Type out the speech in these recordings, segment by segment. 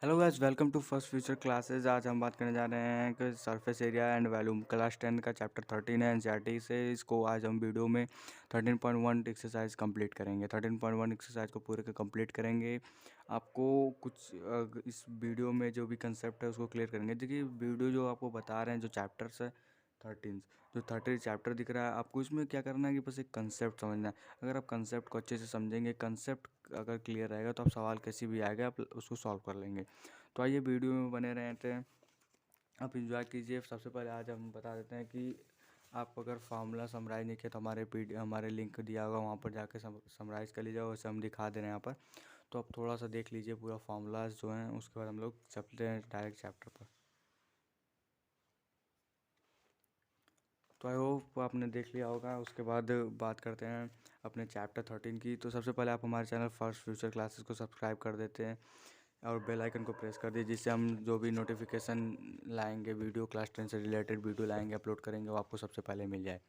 Hello guys, welcome to first future classes. आज हम बात करने जा रहे हैं कि surface area and volume class 10 का चैप्टर 13 है एनसीईआरटी से। इसको आज हम वीडियो में 13.1 एक्सरसाइज कंप्लीट करेंगे। 13.1 एक्सरसाइज को पूरे का कंप्लीट करेंगे। आपको कुछ इस वीडियो में जो भी कंसेप्ट है उसको क्लियर करेंगे। देखिए, वीडियो जो आपको बता रहे हैं, जो चैप्टर्स है 13, जो 30 चैप्टर दिख रहा है आपको, इसमें क्या करना है कि बस एक कंसेप्ट समझना है। अगर आप कंसेप्ट को अच्छे से समझेंगे, कंसेप्ट अगर क्लियर रहेगा तो आप सवाल कैसी भी आएगा आप उसको सॉल्व कर लेंगे। तो आइए वीडियो में बने रहते हैं, आप इंजॉय कीजिए। सबसे पहले आज हम बता देते हैं कि आप अगर फार्मूला समराइज नहीं किया तो हमारे लिंक दिया होगा, वहाँ पर जाके समराइज़ कर लीजिए। वैसे हम दिखा दे रहे हैं यहाँ पर, तो आप थोड़ा सा देख लीजिए पूरा फार्मूलाज जो हैं। उसके बाद हम लोग चलते हैं डायरेक्ट चैप्टर पर। तो आई होप आपने देख लिया होगा। उसके बाद बात करते हैं अपने चैप्टर 13 की। तो सबसे पहले आप हमारे चैनल फर्स्ट फ्यूचर क्लासेस को सब्सक्राइब कर देते हैं और बेल आइकन को प्रेस कर दीजिए, जिससे हम जो भी नोटिफिकेशन लाएंगे, वीडियो क्लास 10 से रिलेटेड वीडियो लाएंगे, अपलोड करेंगे, वो आपको सबसे पहले मिल जाए।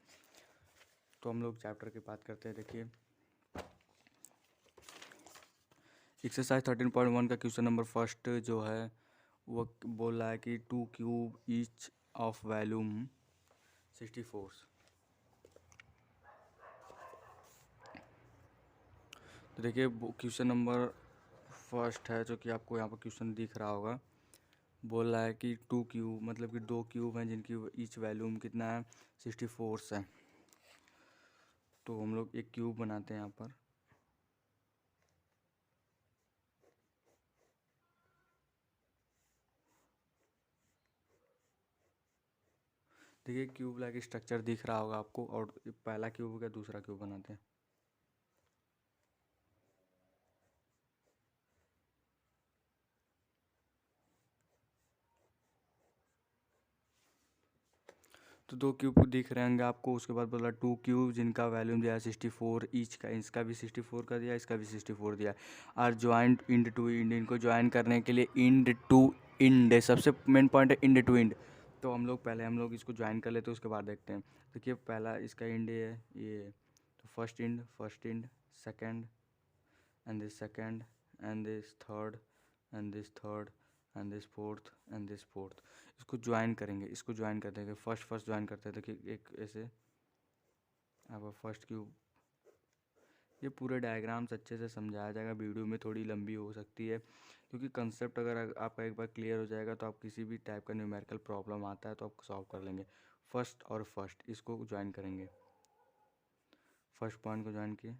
तो हम लोग चैप्टर की बात करते हैं। देखिए, एक्सरसाइज 13.1 का क्वेश्चन नंबर फर्स्ट जो है वो बोल रहा है कि 2 क्यूब ईच ऑफ वॉल्यूम 64। तो देखिए, क्वेश्चन नंबर फर्स्ट है जो कि आपको यहाँ पर क्वेश्चन दिख रहा होगा। बोल रहा है कि 2 क्यूब मतलब कि 2 क्यूब हैं जिनकी ईच वॉल्यूम कितना है, 64 है। तो हम लोग एक क्यूब बनाते हैं यहाँ पर। देखिए, क्यूब लाइक स्ट्रक्चर दिख रहा होगा आपको, और पहला क्यूब हो गया, दूसरा क्यूब बनाते हैं। तो 2 क्यूब दिख रहे होंगे आपको। उसके बाद बोला 2 क्यूब जिनका वॉल्यूम दिया है 64 ईच का, इसका भी 64 का दिया, इसका भी 64 दिया। Are joint end to end, इनको ज्वाइन करने के लिए इंड टू इंड सबसे मेन पॉइंट है, इंड टू इंड। तो हम लोग इसको ज्वाइन कर लेते हैं, उसके बाद देखते हैं। देखिए, पहला इसका इंड ये तो first end, second and this second and this third and this third and this fourth and this fourth। इसको ज्वाइन करेंगे, इसको ज्वाइन कर देंगे। फर्स्ट ज्वाइन करते हैं। देखिए, एक ऐसे अब फर्स्ट क्यूब, ये पूरे डायग्राम्स अच्छे से समझाया जाएगा। वीडियो में थोड़ी लंबी हो सकती है, क्योंकि कंसेप्ट अगर आपका एक बार क्लियर हो जाएगा तो आप किसी भी टाइप का न्यूमेरिकल प्रॉब्लम आता है तो आप सॉल्व कर लेंगे। फर्स्ट इसको ज्वाइन करेंगे, फर्स्ट पॉइंट को ज्वाइन किए,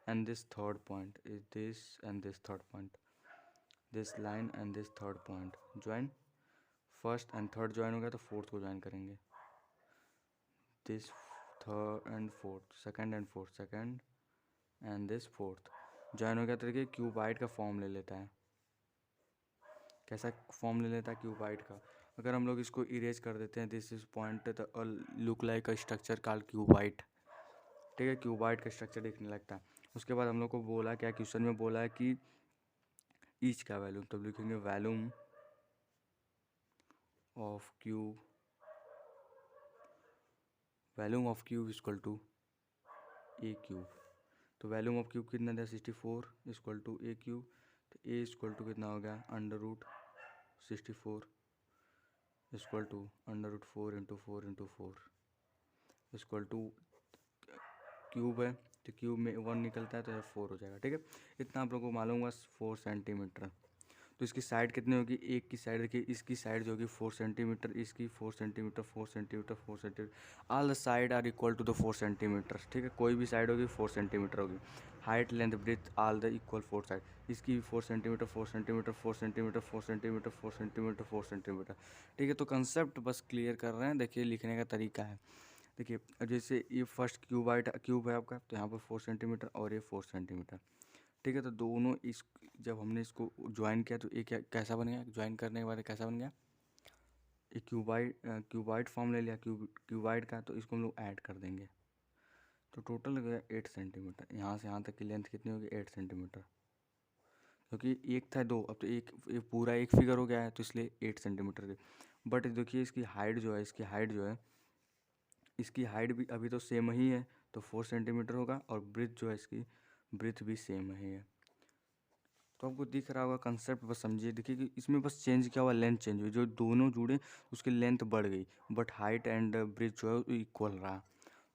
and this third point is this and this third point, this line and this third point join। First and third join हो गया तो फोर्थ को ज्वाइन करेंगे, this third and fourth, second and this fourth join हो गया। तो देखिए, cuboid का फॉर्म ले लेता है। कैसा फॉर्म ले लेता है क्यूबाइड का? अगर हम लोग इसको इरेज कर देते हैं, this is point look like a structure called cuboid. ठीक है, क्यूबाइड का स्ट्रक्चर दिखने लगता है। उसके बाद हम लोग को बोला क्या, क्वेश्चन में बोला है कि ईच का वैल्यूम, तब लिखेंगे volume of cube, volume of cube equal to A cube. तो वैल्यूम ऑफ क्यूब कितना था, 64 इक्वल टू ए क्यूब। तो ए इक्वल टू कितना हो गया, under root 64 equal to under root 4 into 4 equal to, cube है तो क्यूब में 1 निकलता है तो 4 हो जाएगा। ठीक है, इतना आप लोगों को मालूम हुआ, 4 सेंटीमीटर। तो इसकी साइड कितनी होगी, एक की साइड देखिए, इसकी साइड जो होगी 4 सेंटीमीटर, इसकी 4 centimetre, 4 centimetre, 4 centimetre, all the side are equal to the 4 centimetre. ठीक है, कोई भी साइड होगी 4 सेंटीमीटर होगी। Height length breadth all the equal 4 side, इसकी भी 4 centimetre, 4 centimetre, 4 centimetre, 4 centimetre, 4 centimetre, 4 centimetre. ठीक है, तो कंसेप्ट बस क्लियर कर रहे हैं। देखिए, लिखने का तरीका है। देखिए, अब जैसे ये फर्स्ट क्यूब है आपका, तो यहाँ पर 4 सेंटीमीटर और ये 4 सेंटीमीटर। ठीक है, तो दोनों इस जब हमने इसको ज्वाइन किया तो ये क्या कैसा बन गया, ज्वाइन करने के बाद कैसा बन गया, एक क्यूबाइड फॉर्म ले लिया क्यूबाइड का। तो इसको हम लोग ऐड कर देंगे, तो टोटल हो गया 8 सेंटीमीटर। यहाँ से यहाँ तक की लेंथ कितनी होगी, 8 सेंटीमीटर। क्योंकि एक था दो, अब तो एक पूरा एक फिगर हो गया है, तो इसलिए 8 सेंटीमीटर की। बट देखिए, इसकी हाइट भी अभी तो सेम ही है, तो 4 सेंटीमीटर होगा। और ब्रीथ जो है इसकी, ब्रीथ भी सेम ही है। तो आपको दिख रहा होगा कंसेप्ट, बस समझिए। देखिए कि इसमें बस चेंज क्या हुआ, लेंथ चेंज हुई, जो दोनों जुड़े उसकी लेंथ बढ़ गई, बट हाइट एंड ब्रिथ जो है वो इक्वल रहा।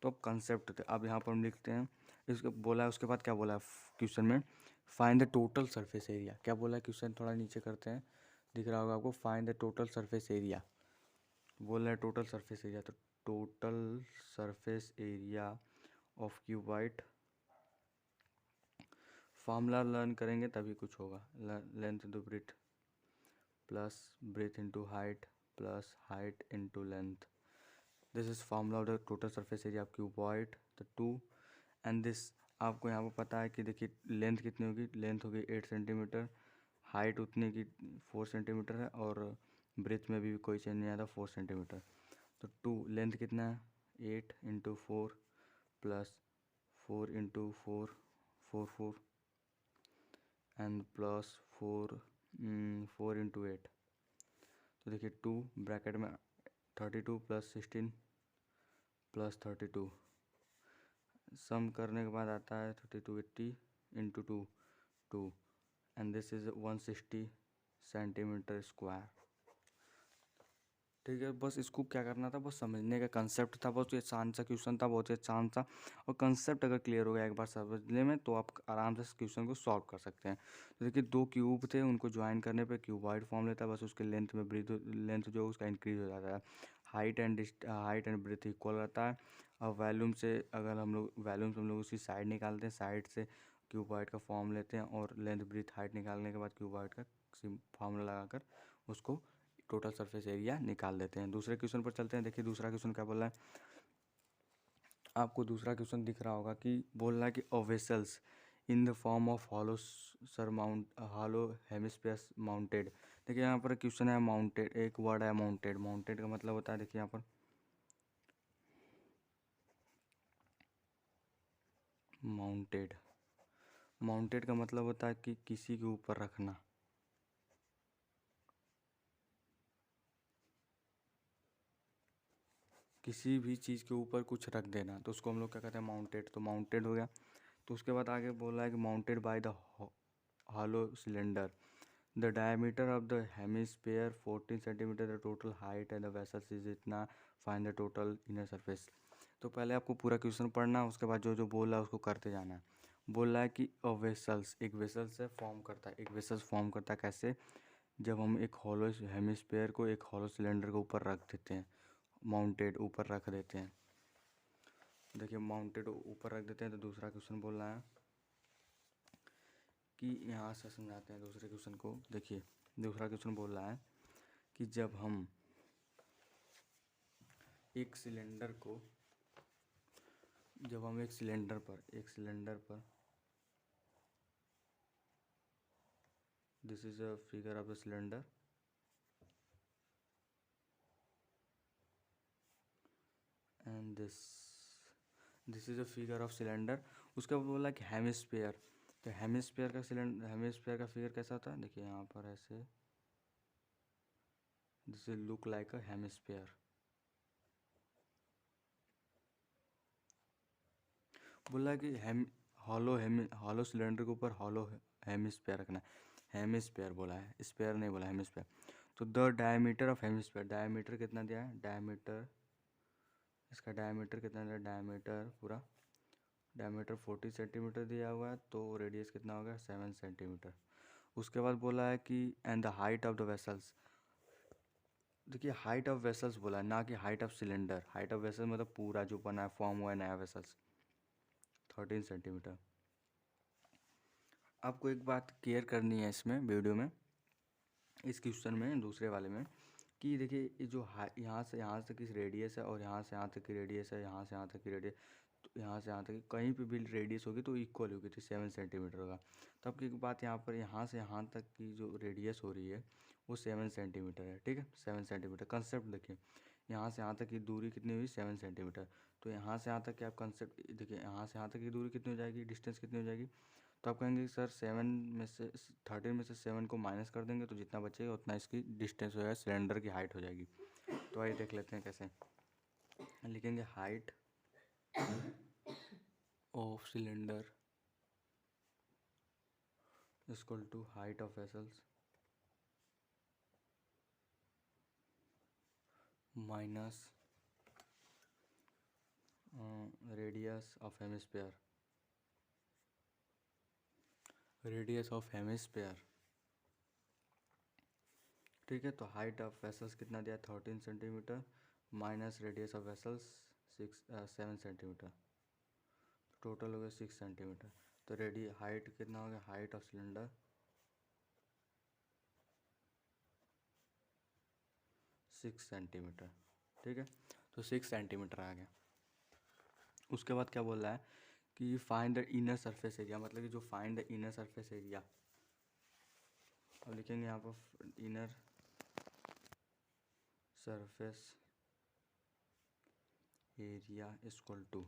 तो अब कंसेप्ट थे, अब यहाँ पर हम लिखते हैं इसको, बोला है उसके बाद क्या बोला है क्वेश्चन में, find the total surface area. क्या बोला है क्वेश्चन, थोड़ा नीचे करते हैं, दिख रहा होगा आपको, find the total surface area बोल रहा है, टोटल सरफेस एरिया। तो total surface area of cuboid, formula learn करेंगे तभी कुछ होगा। Length into breadth plus breadth into height plus height into length, this is formula of the total surface area of cuboid the two. And this आपको यहाँ पर पता है कि देखिए लेंथ कितनी होगी, लेंथ होगी 8 सेंटीमीटर, हाइट उतनी की 4 सेंटीमीटर है, और ब्रेथ में भी कोई चेंज नहीं आया था 4 सेंटीमीटर। तो 2 लेंथ कितना है 8 into 4 plus 4 into 4 4 and plus 4 into 8। तो देखिए 2 ब्रैकेट में 32 प्लस 16 प्लस 32, सम करने के बाद आता है 32 80 into 2 and this is 160 centimetre square. ठीक है, बस इसको क्या करना था, बस समझने का कंसेप्ट था, बहुत ही आसान सा क्वेश्चन था, बहुत ही आसान सा। और कंसेप्ट अगर क्लियर हो गया एक बार समझने में तो आप आराम से इस क्वेश्चन को सॉल्व कर सकते हैं। तो देखिए 2 क्यूब थे, उनको ज्वाइन करने पे क्यूबॉइड फॉर्म लेता है, बस उसके लेंथ में ब्रीथ, लेंथ जो उसका इंक्रीज हो जाता है, हाइट एंड ब्रीथ इक्वल रहता है। अब वॉल्यूम से अगर हम लोग उसकी साइड निकालते हैं, साइड से क्यूबॉइड का फॉर्म लेते हैं, और लेंथ ब्रीथ हाइट निकालने के बाद क्यूबॉइड का फॉर्मूला लगाकर उसको टोटल सरफेस एरिया निकाल देते हैं। दूसरे क्वेश्चन पर चलते हैं। देखिए दूसरा क्वेश्चन क्या बोल रहा है, आपको दूसरा क्वेश्चन दिख रहा होगा कि बोल रहा है कि a vessels in the form of hollow hemisphere mounted. देखिए यहाँ पर क्वेश्चन है माउंटेड, एक वर्ड है माउंटेड, माउंटेड का मतलब होता है, देखिए यहाँ पर माउंटेड, माउंटेड का मतलब होता है कि किसी के ऊपर रखना, किसी भी चीज़ के ऊपर कुछ रख देना, तो उसको हम लोग क्या कहते हैं माउंटेड। तो माउंटेड हो गया। तो उसके बाद आगे बोल रहा है कि mounted by the hollow cylinder, the diameter of the hemisphere 14 centimetre, the total height and the vessels is इतना, find the total inner surface. तो पहले आपको पूरा क्वेश्चन पढ़ना है, उसके बाद जो जो बोल रहा है उसको करते जाना है। बोल रहा है कि अ वेसल्स, एक वेसल से फॉर्म करता है, एक वेसल्स फॉर्म करता है कैसे, जब हम एक हॉलो हेमिस्फीयर को एक हॉलो सिलेंडर के ऊपर रख देते हैं, माउंटेड ऊपर रख देते हैं। देखिए माउंटेड ऊपर रख देते हैं। तो दूसरा क्वेश्चन बोल रहा है कि यहाँ से समझाते हैं दूसरे क्वेश्चन को। देखिए दूसरा क्वेश्चन बोल रहा है कि जब हम एक सिलेंडर को, जब हम एक सिलेंडर पर this is a figure of the cylinder and this is a figure of cylinder. उसके बाद बोला कि हेमिस्फीयर, तो हेमिस्फीयर का सिलेंडर, हेमिस्फीयर का फिगर कैसा होता है, देखिए यहाँ पर ऐसे, this is look like a hemisphere. बोला कि हॉलो सिलेंडर के ऊपर हॉलो हेमिस्फीयर रखना है, हेमिस्फीयर बोला है, स्पेयर नहीं बोला, हेमिस्फीयर। तो the diameter of hemisphere, diameter कितना दिया है, डायमीटर, इसका डायमीटर कितना दिया है, डायमीटर पूरा डायमीटर 40 सेंटीमीटर दिया हुआ है, तो रेडियस कितना होगा 7 सेंटीमीटर। उसके बाद बोला है कि and the height of the vessels, देखिए हाइट ऑफ वेसल्स बोला है, ना कि height of cylinder. Height of vessels मतलब पूरा जो बना है, फॉर्म हुआ है नया वेसल्स, 13 सेंटीमीटर। आपको एक बात क्लियर करनी है इसमें वीडियो में, इस क्वेश्चन में दूसरे वाले में, कि देखिए ये जो यहाँ से यहाँ तक की रेडियस है, और यहाँ से यहाँ तक की रेडियस है, यहाँ से यहाँ तक की रेडियस, तो यहाँ से यहाँ तक कहीं पे भी रेडियस होगी तो इक्वल होगी, तो 7 सेंटीमीटर होगा। तो आपकी एक बात यहाँ पर, यहाँ से यहाँ तक की जो रेडियस हो रही है वो 7 सेंटीमीटर है, ठीक है, 7 सेंटीमीटर। कंसेप्ट देखिए, यहाँ से यहाँ तक की दूरी कितनी हुई 7 सेंटीमीटर। तो यहाँ से यहाँ तक की आप कंसेप्ट देखिए, यहाँ से यहाँ तक की दूरी कितनी हो जाएगी, डिस्टेंस कितनी हो जाएगी। तो आप कहेंगे सर 7 में से 13 में से 7 को माइनस कर देंगे तो जितना बचेगा उतना इसकी डिस्टेंस हो जाएगा, सिलेंडर की हाइट हो जाएगी। तो आइए देख लेते हैं कैसे लिखेंगे, height of cylinder equal to height of vessels minus radius of hemisphere, radius of hemisphere. ठीक है, तो हाइट ऑफ वेसल्स कितना दिया, 13 centimetre minus radius of vessels 7 centimetre, total हो गया 6 सेंटीमीटर। तो हाइट कितना हो गया, हाइट ऑफ सिलेंडर 6 सेंटीमीटर। ठीक है, तो 6 सेंटीमीटर आ गया। उसके बाद क्या बोल रहा है कि find the inner surface area, मतलब कि जो find the inner surface area, अब लिखेंगे यहाँ पर inner surface area equal to,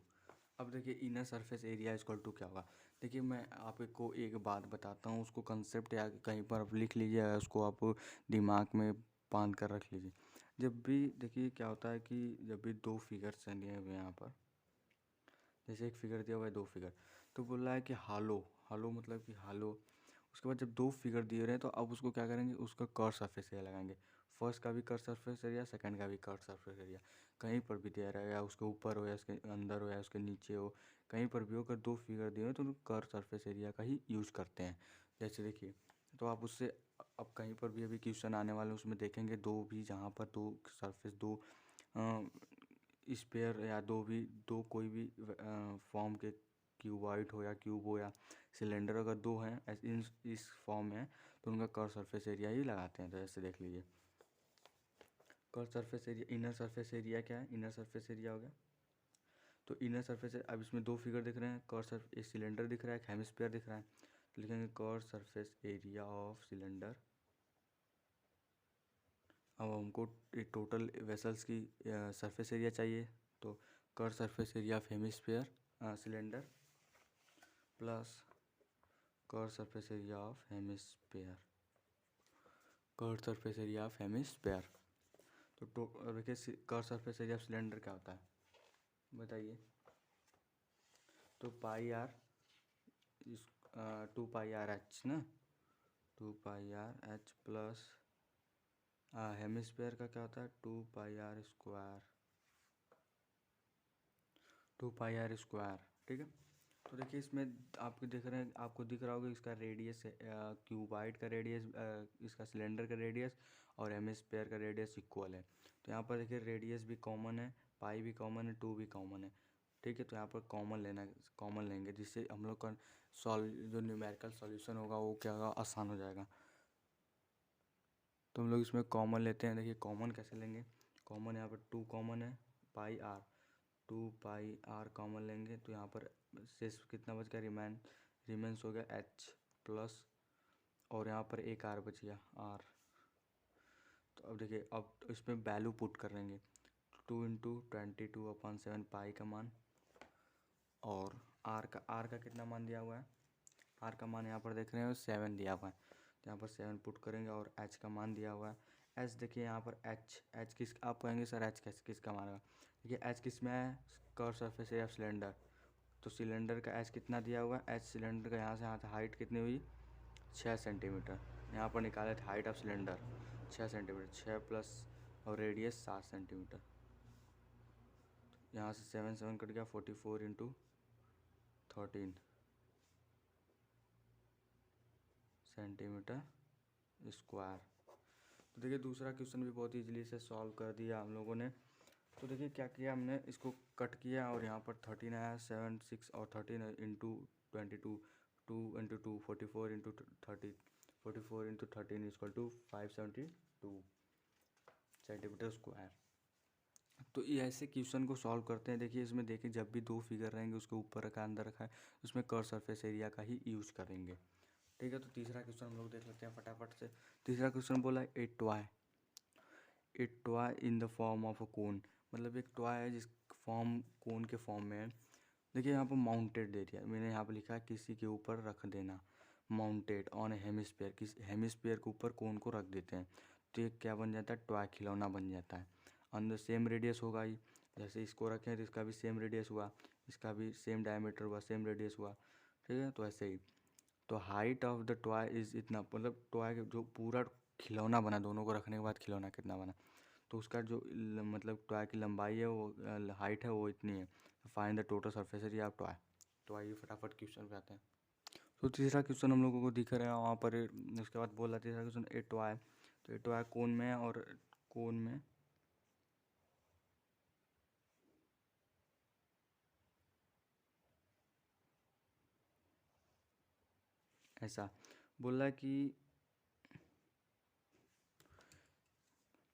अब देखिए inner surface area equal to क्या होगा। देखिए मैं आपको एक बात बताता हूँ, उसको कंसेप्ट या कहीं पर आप लिख लीजिए, उसको आप दिमाग में बांध कर रख लीजिए। जब भी देखिए क्या होता है कि जब भी दो फिगर्स दिए हुए हैं यहाँ पर, जैसे एक फिगर दिया हुआ है, दो फिगर, तो बोल रहा है कि हालो, हालो मतलब कि हालो। उसके बाद जब दो फिगर दिए रहे हैं तो अब उसको क्या करेंगे, उसका कर्व सरफेस एरिया लगाएंगे। फर्स्ट का भी कर्व सरफेस एरिया, सेकंड का भी कर्व सरफेस एरिया, कहीं पर भी दिया रहेगा, उसके ऊपर हो या उसके अंदर हो या उसके नीचे हो, कहीं पर भी हो, अगर दो फिगर दिए हो तो कर्व सरफेस एरिया का ही यूज़ करते हैं। जैसे देखिए, तो आप उससे अब कहीं पर भी अभी क्वेश्चन आने वाले हैं उसमें देखेंगे, दो भी जहाँ पर दो सरफेस, दो स्पेयर या दो कोई भी फॉर्म के, क्यूबॉइड हो या क्यूब हो या सिलेंडर, अगर दो हैं इस फॉर्म में तो उनका कर्व सरफेस एरिया ही लगाते हैं। तो ऐसे देख लीजिए, curve surface area, inner surface area क्या है, इनर सरफेस एरिया हो गया। तो इनर सरफेस, अब इसमें दो फिगर दिख रहे हैं, कर्व सरफेस, एक सिलेंडर दिख रहा है, एक हेमिस्फीयर दिख रहा है, तो लिखेंगे curve surface area of cylinder. अब हमको टोटल वेसल्स की सरफेस एरिया चाहिए, तो curve surface area of hemisphere cylinder plus curve surface area of hemisphere, curve surface area of hemisphere. तो देखिए curve surface area of cylinder क्या होता है बताइए, तो पाई आर इस 2 पाई आर एच ना, 2 pi R H plus hemisphere का क्या होता है, 2 pi R square, 2 pi R square. ठीक है, तो देखिए इसमें आपको दिख रहे हैं, आपको दिख रहा होगा इसका रेडियस, क्यूबाइड का रेडियस, इसका सिलेंडर का रेडियस और हेमिस्फीयर का रेडियस इक्वल है। तो यहाँ पर देखिए रेडियस भी कॉमन है, पाई भी कॉमन है, 2 भी कॉमन है। ठीक है, तो यहाँ पर कॉमन लेंगे, जिससे हम लोग का जो न्यूमेरिकल सॉल्यूशन होगा वो क्या होगा, आसान हो जाएगा। तो हम लोग इसमें कॉमन लेते हैं। देखिए कॉमन कैसे लेंगे, कॉमन यहाँ पर 2 कॉमन है, पाई आर, 2 पाई आर कॉमन लेंगे, तो यहाँ पर शेष कितना बच गया, रिमेंस हो गया एच प्लस, और यहाँ पर एक आर बच गया आर। तो अब देखिए, अब इसमें वैल्यू पुट कर लेंगे, 2 × 22/7 पाई का मान, और आर का कितना मान दिया हुआ है, आर का मान यहाँ पर देख रहे हैं 7 दिया हुआ है, तो यहाँ पर 7 पुट करेंगे, और एच का मान दिया हुआ है, एच देखिए यहाँ पर एच किस, आप कहेंगे सर एच किसका मान होगा, देखिए एच किस में है, curve surface area of cylinder, तो सिलेंडर का एच कितना दिया हुआ है, एच सिलेंडर का यहाँ से यहाँ हाइट कितनी हुई 6 सेंटीमीटर, यहाँ पर निकाले थे height of cylinder 6 centimetre, 6 plus और रेडियस 7 सेंटीमीटर, यहाँ से 7 कट गया, 44 × 13 सेंटीमीटर स्क्वायर। तो देखिए दूसरा क्वेश्चन भी बहुत इजीली से सॉल्व कर दिया हम लोगों ने। तो देखिए क्या किया हमने, इसको कट किया और यहाँ पर 13 आया, 7 6 और 13 into 22, 2 × 2 44 × 13 equal to 572 centimetre square. तो ये ऐसे क्वेश्चन को सॉल्व करते हैं। देखिए इसमें देखिए जब भी दो फिगर रहेंगे उसके ऊपर रखा अंदर रखा है, उसमें कर्व सरफेस एरिया का ही यूज करेंगे। ठीक है, तो तीसरा क्वेश्चन हम लोग देख लेते हैं फटाफट से। तीसरा क्वेश्चन बोला है a toy in the form of a cone, मतलब एक टॉय है जिस फॉर्म कोन के फॉर्म में है। देखिए यहाँ पर माउंटेड दे दिया, मैंने यहाँ पर लिखा है किसी के ऊपर रख देना, माउंटेड ऑन ए हेमिस्फीयर, किस हेमिस्फीयर के ऊपर कोन को रख देते हैं, तो ये क्या बन जाता है, टॉय खिलौना बन जाता है। अंदर सेम रेडियस होगा ही, जैसे इसको रखें तो इसका भी सेम रेडियस हुआ, इसका भी सेम डायमीटर हुआ, सेम रेडियस हुआ। ठीक है, तो ऐसे ही तो height of the toy is इतना, मतलब टॉय जो पूरा खिलौना बना, दोनों को रखने के बाद खिलौना कितना बना, तो उसका जो मतलब टॉय की लंबाई है वो हाइट है वो इतनी है। Find the total surface area of toy. तो आइए फटाफट क्वेश्चन पे आते हैं। तो तीसरा क्वेश्चन हम लोगों को दिख रहा है वहाँ पर, उसके बाद बोला तीसरा क्वेश्चन ए टॉय, तो ए टॉय कोन में है और कोन में ऐसा बोल रहा है कि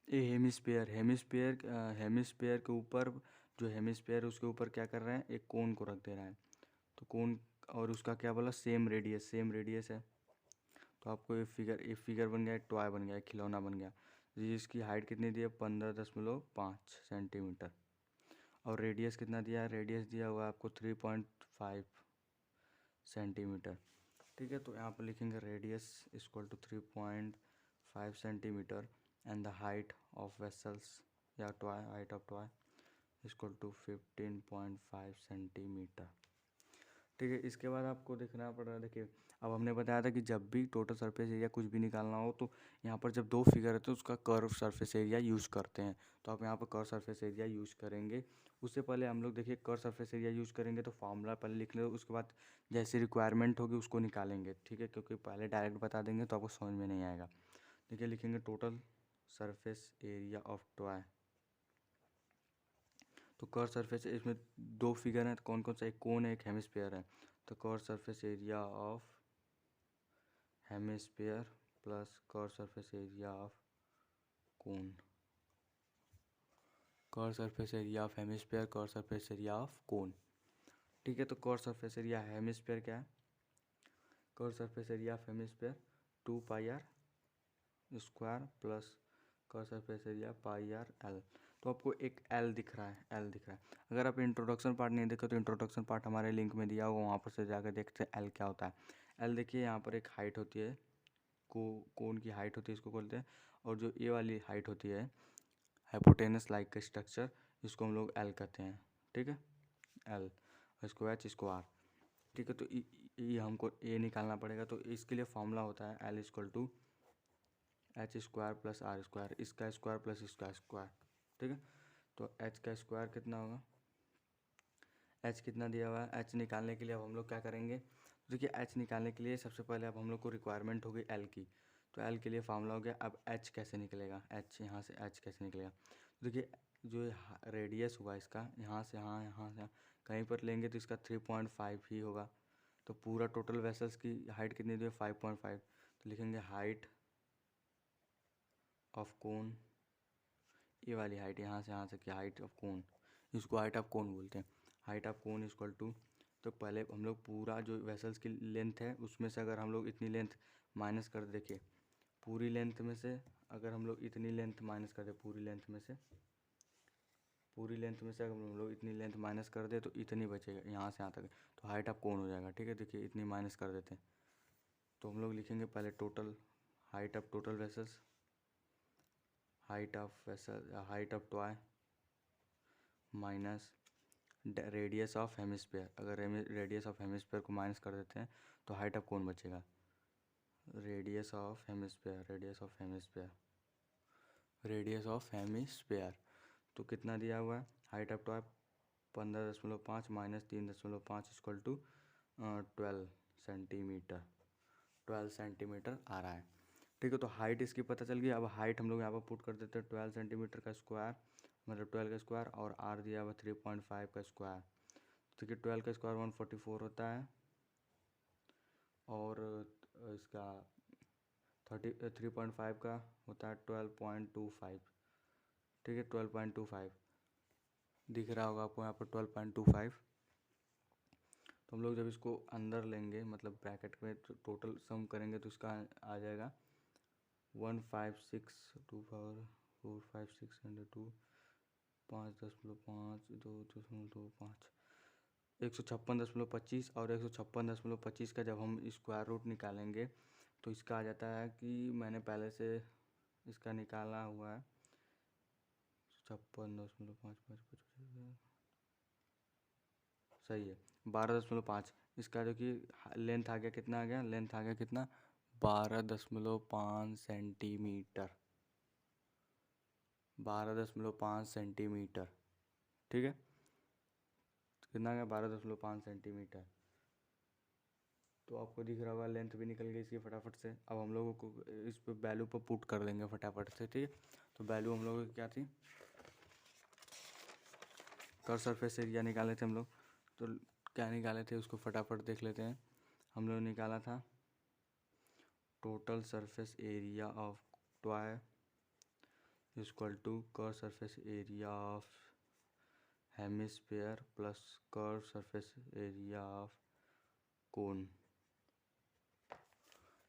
ए हेमिस्फेयर के ऊपर, जो हेमिस्फेयर है उसके ऊपर क्या कर रहे हैं, एक कोन को रख दे रहा है। तो कोन और उसका क्या बोला, सेम रेडियस है। तो आपको ये फिगर बन गया, एक टॉय बन गया, एक खिलौना बन गया, जिसकी हाइट कितनी दी है 15.5 सेंटीमीटर, और रेडियस कितना दिया है, रेडियस दिया हुआ है आपको 3.5 सेंटीमीटर। ठीक है, तो यहाँ पर लिखेंगे radius equal to 3.5 centimetre and the height of vessels या toy, height of toy equal to 15.5 centimetre. ठीक है, इसके बाद आपको देखना पड़ रहा है, देखिए अब हमने बताया था कि जब भी टोटल सरफेस एरिया कुछ भी निकालना हो तो यहाँ पर जब दो फिगर है तो उसका कर्व सरफेस एरिया यूज़ करते हैं। तो आप यहाँ पर कर्व सरफेस एरिया यूज़ करेंगे। उससे पहले हम लोग देखिए कर्व सरफेस एरिया यूज़ करेंगे तो फॉर्मूला पहले लिख लो, उसके बाद जैसी रिक्वायरमेंट होगी उसको निकालेंगे। ठीक है, क्योंकि पहले डायरेक्ट बता देंगे तो आपको समझ में नहीं आएगा। देखिए लिखेंगे total surface area of toy. तो कर्व सरफेस, इसमें दो फिगर हैं तो कौन कौन सा, एक कोन है एक हेमिस्फीयर है। तो curve surface area of hemisphere plus curve surface area of cone, curve surface area of hemisphere, curve surface area of कोन। ठीक है, तो कर्व सरफेस एरिया हेमिस्फीयर क्या है, curve surface area of hemisphere 2πr square plus curve surface area πr/l। तो आपको एक L दिख रहा है। अगर आप इंट्रोडक्शन पार्ट नहीं देखो तो इंट्रोडक्शन पार्ट हमारे लिंक में दिया होगा, वहाँ पर से जाकर देखते हैं L क्या होता है। L देखिए यहाँ पर एक हाइट होती है, कोन की हाइट होती है, इसको बोलते हैं। और जो ये वाली हाइट होती है हाइपोटेनस लाइक का स्ट्रक्चर, इसको हम लोग L कहते हैं। ठीक है, L, इसको H, इसको R। ठीक है, तो ये हमको A निकालना पड़ेगा। तो इसके लिए फॉर्मूला होता है L equal to H square plus R square, इसका स्क्वायर प्लस इसका स्क्वायर। ठीक है, तो H का स्क्वायर कितना होगा, H कितना दिया हुआ है, H निकालने के लिए अब हम लोग क्या करेंगे, देखिए H निकालने के लिए सबसे पहले अब हम लोग को रिक्वायरमेंट होगी L की। तो L के लिए फार्मूला हो गया। अब H कैसे निकलेगा, H यहाँ से H कैसे निकलेगा, तो देखिए जो रेडियस हुआ इसका, यहाँ से यहाँ से कहीं पर लेंगे तो इसका 3.5 ही होगा। तो पूरा टोटल वेसल्स की हाइट कितनी दी है 5.5। तो लिखेंगे हाइट ऑफ कोन, ये वाली हाइट यहाँ से क्या, हाइट ऑफ कोन, इसको हाइट ऑफ कोन बोलते हैं। Height of cone equal to, तो पहले हम लोग पूरा जो वेसल्स की लेंथ है उसमें से अगर हम लोग इतनी लेंथ माइनस कर, देखिए पूरी लेंथ में से अगर हम लोग इतनी लेंथ माइनस कर दे, पूरी लेंथ में से अगर हम लोग इतनी लेंथ माइनस कर दे तो इतनी बचेगा यहाँ से यहाँ तक, तो हाइट ऑफ कोन हो जाएगा। ठीक है, देखिए इतनी माइनस कर देते हैं तो हम लोग लिखेंगे पहले total height of total vessels, height of toy minus radius of hemisphere. अगर रेडियस ऑफ हेमिस्फीयर को माइनस कर देते हैं तो हाइट ऑफ कोन बचेगा, रेडियस ऑफ हेमिस्फीयर। तो कितना दिया हुआ है, height of toy 15.5 minus 3.5 equal to 12 centimetre, 12 centimetre आ रहा है। ठीक है, तो हाइट इसकी पता चल गई। अब हाइट हम लोग यहाँ पर पुट कर देते हैं 12 सेंटीमीटर का स्क्वायर, मतलब 12 का स्क्वायर, और R दिया हुआ 3.5 का स्क्वायर। ठीक है, 12 का स्क्वायर 144 होता है, और इसका 3.5 का होता है 12.25। ठीक है, 12.25 दिख रहा होगा आपको यहाँ पर 12.25। तो हम लोग जब इसको अंदर लेंगे, मतलब ब्रैकेट में तो टोटल सम करेंगे तो इसका आ जाएगा 1562446 5.5 2.25 156.25, और 156.25 का जब हम स्क्वायर रूट निकालेंगे तो इसका आ जाता है कि मैंने पहले से इसका निकाला हुआ है 56.5 सही है 12.5। इसका देखिए लेंथ आ गया कितना, आ गया लेंथ आ गया कितना, 12.5 सेंटीमीटर, 12.5 सेंटीमीटर। ठीक है, कितना आ गया, 12.5 सेंटीमीटर। तो आपको दिख रहा होगा लेंथ भी निकल गई इसकी फटाफट से। अब हम लोगों को इस पे वैल्यू पर पुट कर देंगे फटाफट से। ठीक है, तो वैल्यू हम लोगों की क्या थी, कर सरफेस एरिया निकाले थे हम लोग। तो क्या निकाले थे उसको फटाफट देख लेते हैं। हम लोग निकाला था total surface area of toy equal to curve surface area of hemisphere plus curve surface area of cone.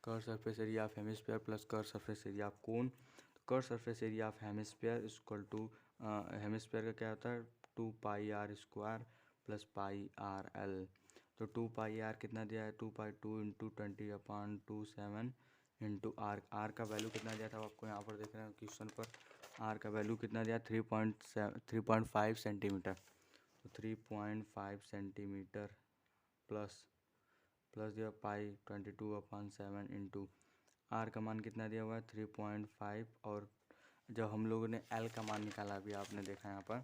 Curve surface area of hemisphere plus curve surface area of cone. तो curve surface area of hemisphere equal to, hemisphere का क्या होता है, 2πr² plus πrl। तो 2πr कितना दिया है, 2/2 into 20/27 into are का वैल्यू कितना दिया था आपको यहाँ पर देख रहे हैं क्वेश्चन पर। आर का वैल्यू कितना दिया, 3.5 सेंटीमीटर। तो 3.5 सेंटीमीटर प्लस दिया पाई 22/7 इंटू आर का मान कितना दिया हुआ है 3.5। और जब हम लोगों ने एल का मान निकाला अभी आपने देखा यहाँ पर,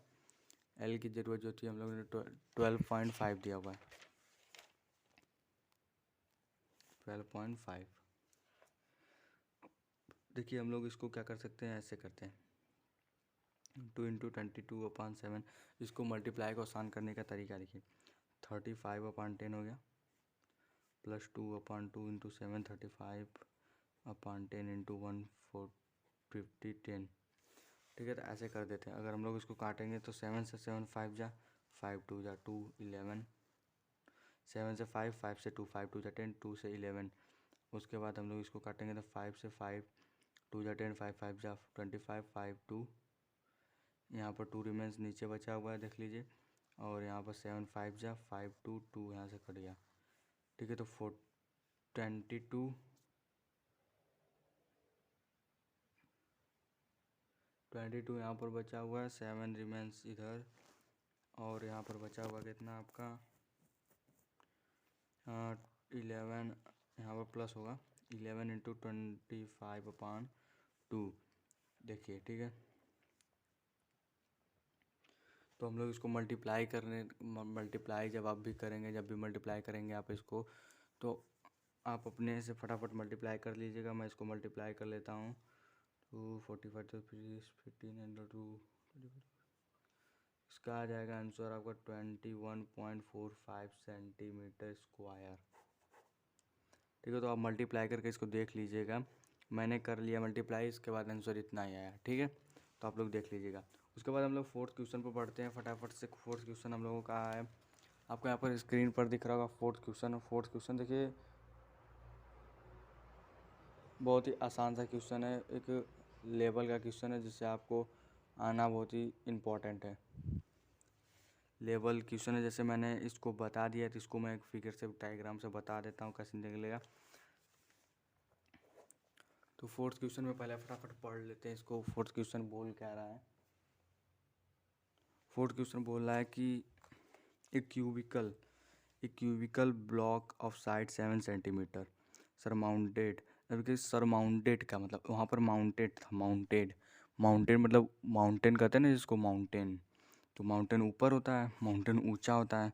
एल की ज़रूरत जो थी हम लोगों ने 12.5 दिया हुआ है, 12.5। देखिए हम लोग इसको क्या कर सकते हैं, ऐसे करते हैं 2 इंटू 22/7। इसको मल्टीप्लाई को आसान करने का तरीका देखिए, 35/10 हो गया प्लस 2/2 इंटू 7, 35/10 इंटू 1/50 10। ठीक है, तो ऐसे कर देते हैं। अगर हम लोग इसको काटेंगे तो 7 से 7 5 जा, 5 2 जा 2 11, 7 से 5, 5 से 2, 5 2 जा 10, 2 से 11। उसके बाद हम लोग इसको काटेंगे तो 5 से 5, 2 जा 10, 5 5 जा 25, 5 2, यहाँ पर 2 रिमेंस नीचे बचा हुआ है देख लीजिए। और यहाँ पर 7 5 जा 5 2 2 यहाँ से कट गया। ठीक है, तो 22 यहाँ पर बचा हुआ है, 7 रिमेंस इधर, और यहाँ पर बचा हुआ कितना आपका 11, यहाँ पर प्लस होगा 11 इंटू 25/2। देखिए ठीक है, तो हम लोग इसको मल्टीप्लाई जब आप भी करेंगे, जब भी मल्टीप्लाई करेंगे आप इसको, तो आप अपने से फटाफट मल्टीप्लाई कर लीजिएगा। मैं इसको मल्टीप्लाई कर लेता हूँ। 245 तो 1500 इसका आ जाएगा आंसर आपका 21.45 सेंटीमीटर स्क्वायर। ठीक है, तो आप मल्टीप्लाई करके इसको देख लीजिएगा। मैंने कर लिया मल्टीप्लाई, इसके बाद आंसर इतना ही आया। ठीक है, तो आप लोग देख लीजिएगा। उसके बाद हम लोग फोर्थ क्वेश्चन पर पढ़ते हैं फटाफट से। फोर्थ क्वेश्चन हम लोगों का है, आपको यहाँ पर स्क्रीन पर दिख रहा होगा फोर्थ क्वेश्चन। फोर्थ क्वेश्चन देखिए बहुत ही आसान सा क्वेश्चन है, एक लेवल का क्वेश्चन है जिससे आपको आना बहुत ही इम्पोर्टेंट है। लेवल क्वेश्चन है, जैसे मैंने इसको बता दिया तो इसको मैं एक फिगर से डायग्राम से बता देता हूँ कैसे निकलेगा। तो फोर्थ क्वेश्चन में पहले फटाफट पढ़ लेते हैं इसको। फोर्थ क्वेश्चन बोल क्या रहा है, फोर्थ क्वेश्चन बोल रहा है कि एक cubical block of side 7 centimetre surmounted. अब सरमाउंटेड का मतलब वहाँ पर माउंटेड था, माउंटेड मतलब माउंटेन कहते हैं ना जिसको, माउंटेन। तो माउंटेन ऊपर होता है, माउंटेन ऊंचा होता है,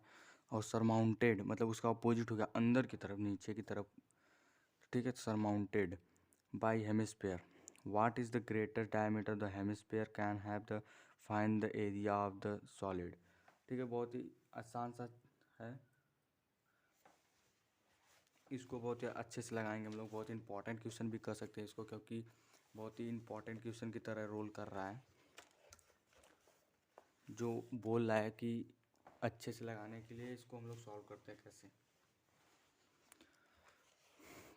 और सरमाउंटेड मतलब उसका अपोजिट हो गया अंदर की तरफ, नीचे की तरफ। ठीक है, surmounted by hemisphere. What is the greatest diameter the hemisphere can have the find the area of the solid. ठीक है, बहुत ही आसान सा है, इसको बहुत ही अच्छे से लगाएंगे हम लोग। बहुत ही इंपॉर्टेंट क्वेश्चन भी कर सकते हैं इसको, क्योंकि बहुत ही इंपॉर्टेंट क्वेश्चन की तरह रोल कर रहा है, जो बोल रहा है कि अच्छे से लगाने के लिए इसको हम लोग सॉल्व करते हैं कैसे।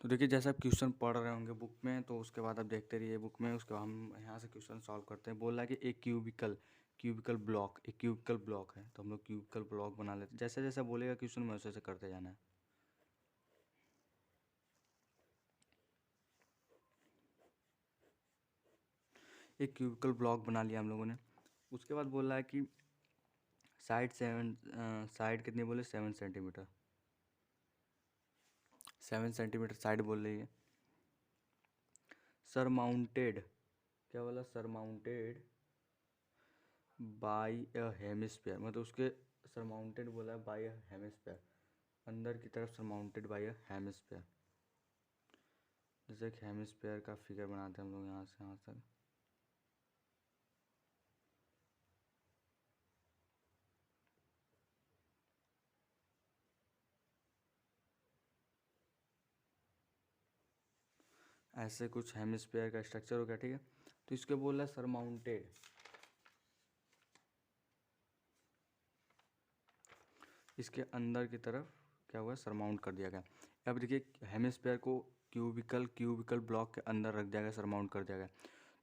तो देखिए जैसे आप क्वेश्चन पढ़ रहे होंगे बुक में, तो उसके बाद आप देखते रहिए बुक में, उसके बाद हम यहाँ से क्वेश्चन सॉल्व करते हैं। बोल रहा है कि एक क्यूबिकल ब्लॉक है, तो हम लोग क्यूबिकल ब्लॉक बना लेते हैं। जैसे जैसे बोलेगा क्वेश्चन में वैसे वैसे करते जाना है। एक क्यूबिकल ब्लॉक बना लिया हम लोगों ने। उसके बाद बोल रहा है कि साइड कितनी बोले 7 सेंटीमीटर, 7 सेंटीमीटर साइड बोल रही है। सरमाउंटेड, क्या बोला, सरमाउंटेड बाई अ हेमिस्फीयर, मतलब उसके सरमाउंटेड बोला है बाई अ हेमिस्फीयर, अंदर की तरफ सरमाउंटेड बाई अ हेमिस्फीयर। जैसे एक हेमिस्फीयर का फिगर बनाते हैं हम लोग यहाँ से यहाँ तक। ऐसे कुछ हेमिस्फीयर का स्ट्रक्चर हो गया, ठीक है। तो इसके बोल रहा है सरमाउंटेड, इसके अंदर की तरफ क्या हुआ, सरमाउंट कर दिया गया। अब देखिए हेमिस्फीयर को क्यूबिकल ब्लॉक के अंदर रख दिया गया, सरमाउंट कर दिया गया।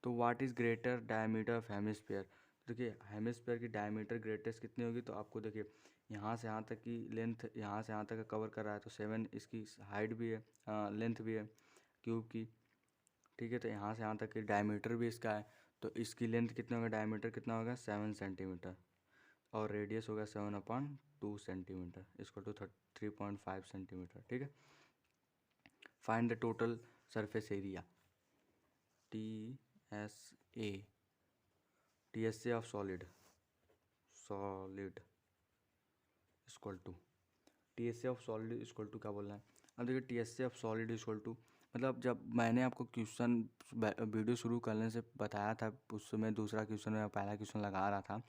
तो what is greater diameter of hemisphere, देखिए हेमिस्फीयर की डायमीटर ग्रेटेस्ट कितनी होगी, तो आपको देखिए यहाँ से यहाँ तक की लेंथ, यहाँ से यहाँ तक का कवर कर रहा है, तो 7 इसकी हाइट भी है, लेंथ भी है क्यूब की, ठीक है। तो यहाँ से यहाँ तक की डायमीटर भी इसका है, तो इसकी लेंथ कितना होगा, डायमीटर कितना होगा 7 सेंटीमीटर, और रेडियस होगा 7/2 सेंटीमीटर, इसको टू 3.5 सेंटीमीटर, ठीक है। Find the total surface area, TSA, TSA of solid equal to, TSA of solid equal to क्या बोलना है। अब देखिए TSA of solid equal to, मतलब जब मैंने आपको क्वेश्चन वीडियो शुरू करने से बताया था, उस समय दूसरा क्वेश्चन में पहला क्वेश्चन लगा रहा था,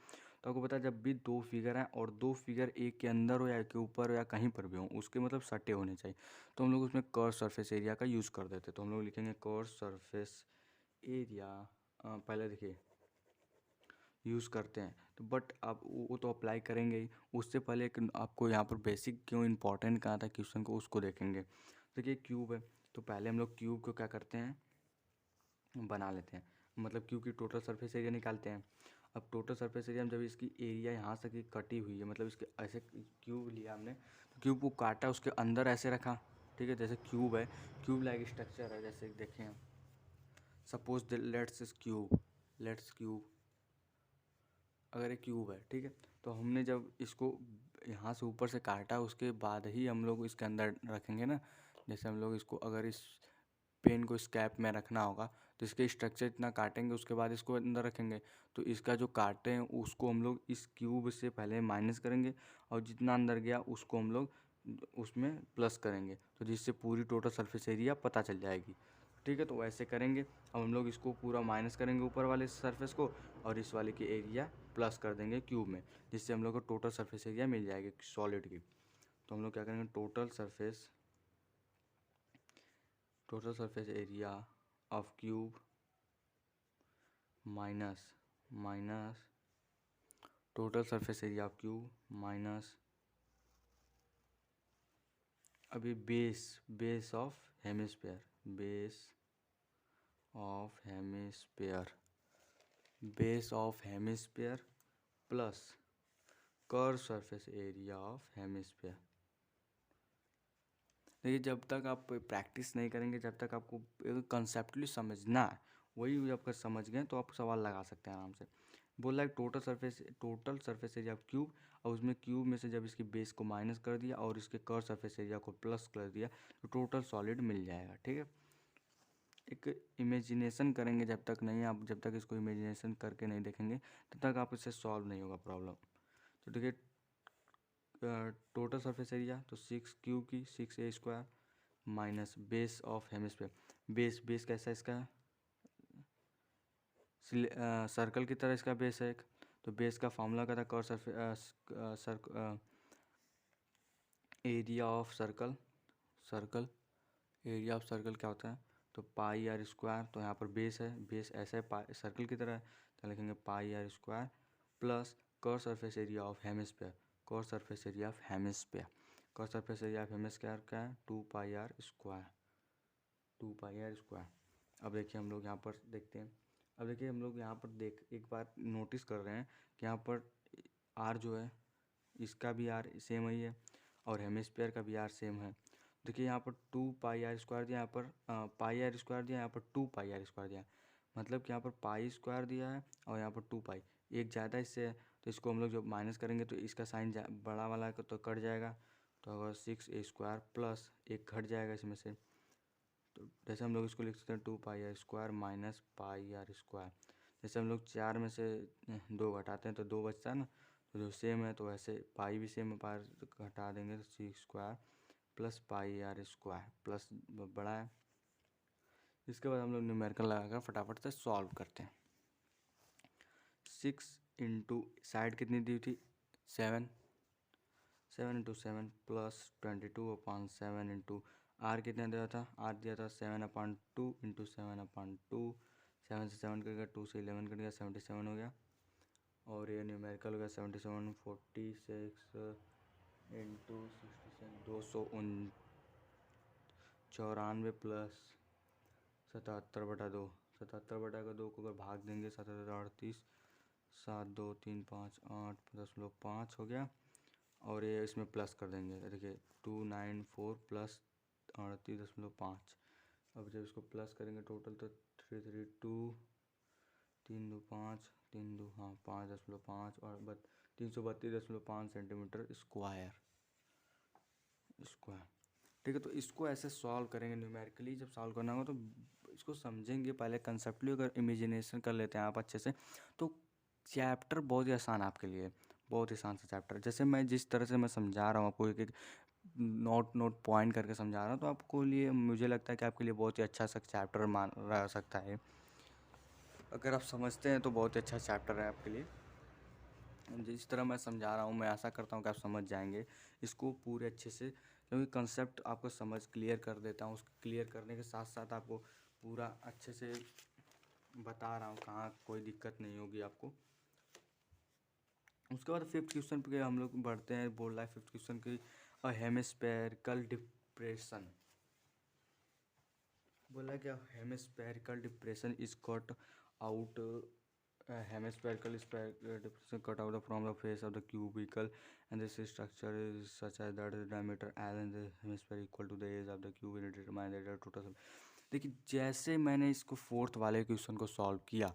तो आपको पता है जब भी दो फिगर हैं और दो फिगर एक के अंदर हो या एक के ऊपर हो या कहीं पर भी हो, उसके मतलब सटे होने चाहिए, तो हम लोग उसमें कर्व सरफेस एरिया का यूज़ कर देते। तो हम लोग लिखेंगे कर्व सरफेस एरिया, पहले देखिए यूज़ करते हैं, तो बट आप वो तो अप्लाई करेंगे ही, उससे पहले एक आपको यहाँ पर बेसिक क्यों इंपॉर्टेंट कहा था क्वेश्चन को, उसको देखेंगे। देखिए क्यूब है, तो पहले हम लोग क्यूब को क्या करते हैं, बना लेते हैं, मतलब क्यूब की टोटल सरफेस एरिया निकालते हैं। अब टोटल सरफेस एरिया में जब इसकी एरिया यहाँ से की कटी हुई है, मतलब इसके ऐसे क्यूब लिया हमने, तो क्यूब को काटा, उसके अंदर ऐसे रखा, ठीक है। जैसे क्यूब है, क्यूब लाइक स्ट्रक्चर है, जैसे देखें हम, सपोज लेट्स क्यूब, अगर एक क्यूब है, ठीक है, तो हमने जब इसको यहाँ से ऊपर से काटा, उसके बाद ही हम लोग इसके अंदर रखेंगे ना। जैसे हम लोग इसको अगर इस पेन को इस कैप में रखना होगा, तो इसके स्ट्रक्चर इतना काटेंगे, उसके बाद इसको अंदर रखेंगे, तो इसका जो काटे हैं उसको हम लोग इस क्यूब से पहले माइनस करेंगे, और जितना अंदर गया उसको हम लोग उसमें प्लस करेंगे, तो जिससे पूरी टोटल सरफेस एरिया पता चल जाएगी, ठीक है। तो वैसे करेंगे। अब हम लोग इसको पूरा माइनस करेंगे ऊपर वाले सरफेस को, और इस वाले की एरिया प्लस कर देंगे क्यूब में, जिससे हम लोग को टोटल सरफेस एरिया मिल जाएगी सॉलिड की। तो हम लोग क्या करेंगे, total surface area of cube minus total surface area of cube minus अभी base of hemisphere, base of hemisphere plus curve surface area of hemisphere. देखिए जब तक आप प्रैक्टिस नहीं करेंगे, जब तक आपको कंसेप्टली समझना है, वही जब तक समझ गए तो आप सवाल लगा सकते हैं आराम से। बोला है total surface area of cube, और उसमें क्यूब में से जब इसकी बेस को माइनस कर दिया और इसके कर्व सरफेस एरिया को प्लस कर दिया, तो टोटल सॉलिड मिल जाएगा, ठीक है। एक इमेजिनेशन करेंगे, जब तक इसको इमेजिनेशन करके नहीं देखेंगे, तब तक आप इससे सॉल्व नहीं होगा प्रॉब्लम। तो देखिए टोटल सरफेस एरिया, तो 6 क्यूब की 6a² minus base of hemisphere, base कैसा है इसका, सर्कल की तरह इसका बेस है एक, तो बेस का फॉर्मूला क्या था, curve surface area of circle area of circle क्या होता है, तो πr², तो यहाँ पर बेस है, बेस ऐसा है सर्कल की तरह है, तो लिखेंगे πr² plus curve surface area of hemisphere, curve surface area of hemisphere क्या है, 2πr²। अब देखिए हम लोग यहाँ पर देखते हैं, अब देखिए हम लोग यहाँ पर एक बार नोटिस कर रहे हैं कि यहाँ पर आर जो है, इसका भी आर सेम ही है, और हेमिस्फीयर का भी आर सेम है। देखिए यहाँ पर 2πr² दिया, यहाँ पर πr² दिया, यहाँ पर 2πr² दिया, मतलब कि यहाँ पर पाई स्क्वायर दिया है और यहाँ पर 2π, एक ज़्यादा इससे है, तो इसको हम लोग जब माइनस करेंगे तो इसका साइन बड़ा वाला तो कट जाएगा, तो अगर 6a² प्लस एक घट जाएगा इसमें से, तो जैसे हम लोग इसको लिख सकते हैं 2πr² माइनस πr²। जैसे हम लोग 4 में से 2 घटाते हैं तो 2 बचता है ना, तो जो सेम है तो वैसे पाई भी सेम है, पाई घटा देंगे तो 6² प्लस πr² प्लस बड़ा है। इसके बाद हम लोग न्यूमेरिकल लगाकर फटाफट से सॉल्व करते हैं। 6 इंटू साइड कितनी दी थी 7, 7 इंटू 7 प्लस 22/7 इंटू आर कितना दिया था, आर दिया था 7/2 इंटू 7/2, 7 से 7 कट गया, 2 से 11 कट गया, 77 हो गया। और ये न्यूमेरिकल हो गया 77 46 इंटू 67 294 प्लस 77/2, 77/2 को अगर भाग देंगे 738, 7 2 3 5 8.5 हो गया। और ये इसमें प्लस कर देंगे, देखिए 294 प्लस 38.5। अब जब इसको प्लस करेंगे टोटल तो 332, 3 2 5, 3 2 हाँ 5.5 और 332.5 सेंटीमीटर स्क्वायर। ठीक है, तो इसको ऐसे सॉल्व करेंगे न्यूमेरिकली। जब सॉल्व करना होगा तो इसको समझेंगे पहले कंसेप्टली, अगर इमेजिनेशन कर लेते हैं आप अच्छे से तो चैप्टर बहुत ही आसान आपके लिए, बहुत ही आसान सा चैप्टर। जैसे मैं जिस तरह से मैं समझा रहा हूँ आपको, एक एक नोट पॉइंट करके समझा रहा हूँ, तो आपको लिए मुझे लगता है कि आपके लिए बहुत ही अच्छा सा चैप्टर मान रह सकता है। अगर आप समझते हैं तो बहुत ही अच्छा चैप्टर है आपके लिए। जिस तरह मैं समझा रहा हूँ मैं आशा करता हूँ कि आप समझ जाएंगे इसको पूरे अच्छे से, क्योंकि कंसेप्ट आपको समझ क्लियर कर देता हूँ। उसको क्लियर करने के साथ साथ आपको पूरा अच्छे से बता रहा हूँ, कहाँ कोई दिक्कत नहीं होगी आपको। उसके बाद 5th क्वेश्चन पे हम लोग बढ़ते हैं। बोल रहा है 5th क्वेश्चन की अ हेमिस्फेरिकल डिप्रेशन, बोला क्या hemispherical depression is cut out, hemispherical depression cut out from the face of the cubicle, and this structure is such as that the diameter L and the hemisphere equal to the age of the cube and determine the total। देखिए जैसे मैंने इसको 4th वाले question को solve किया,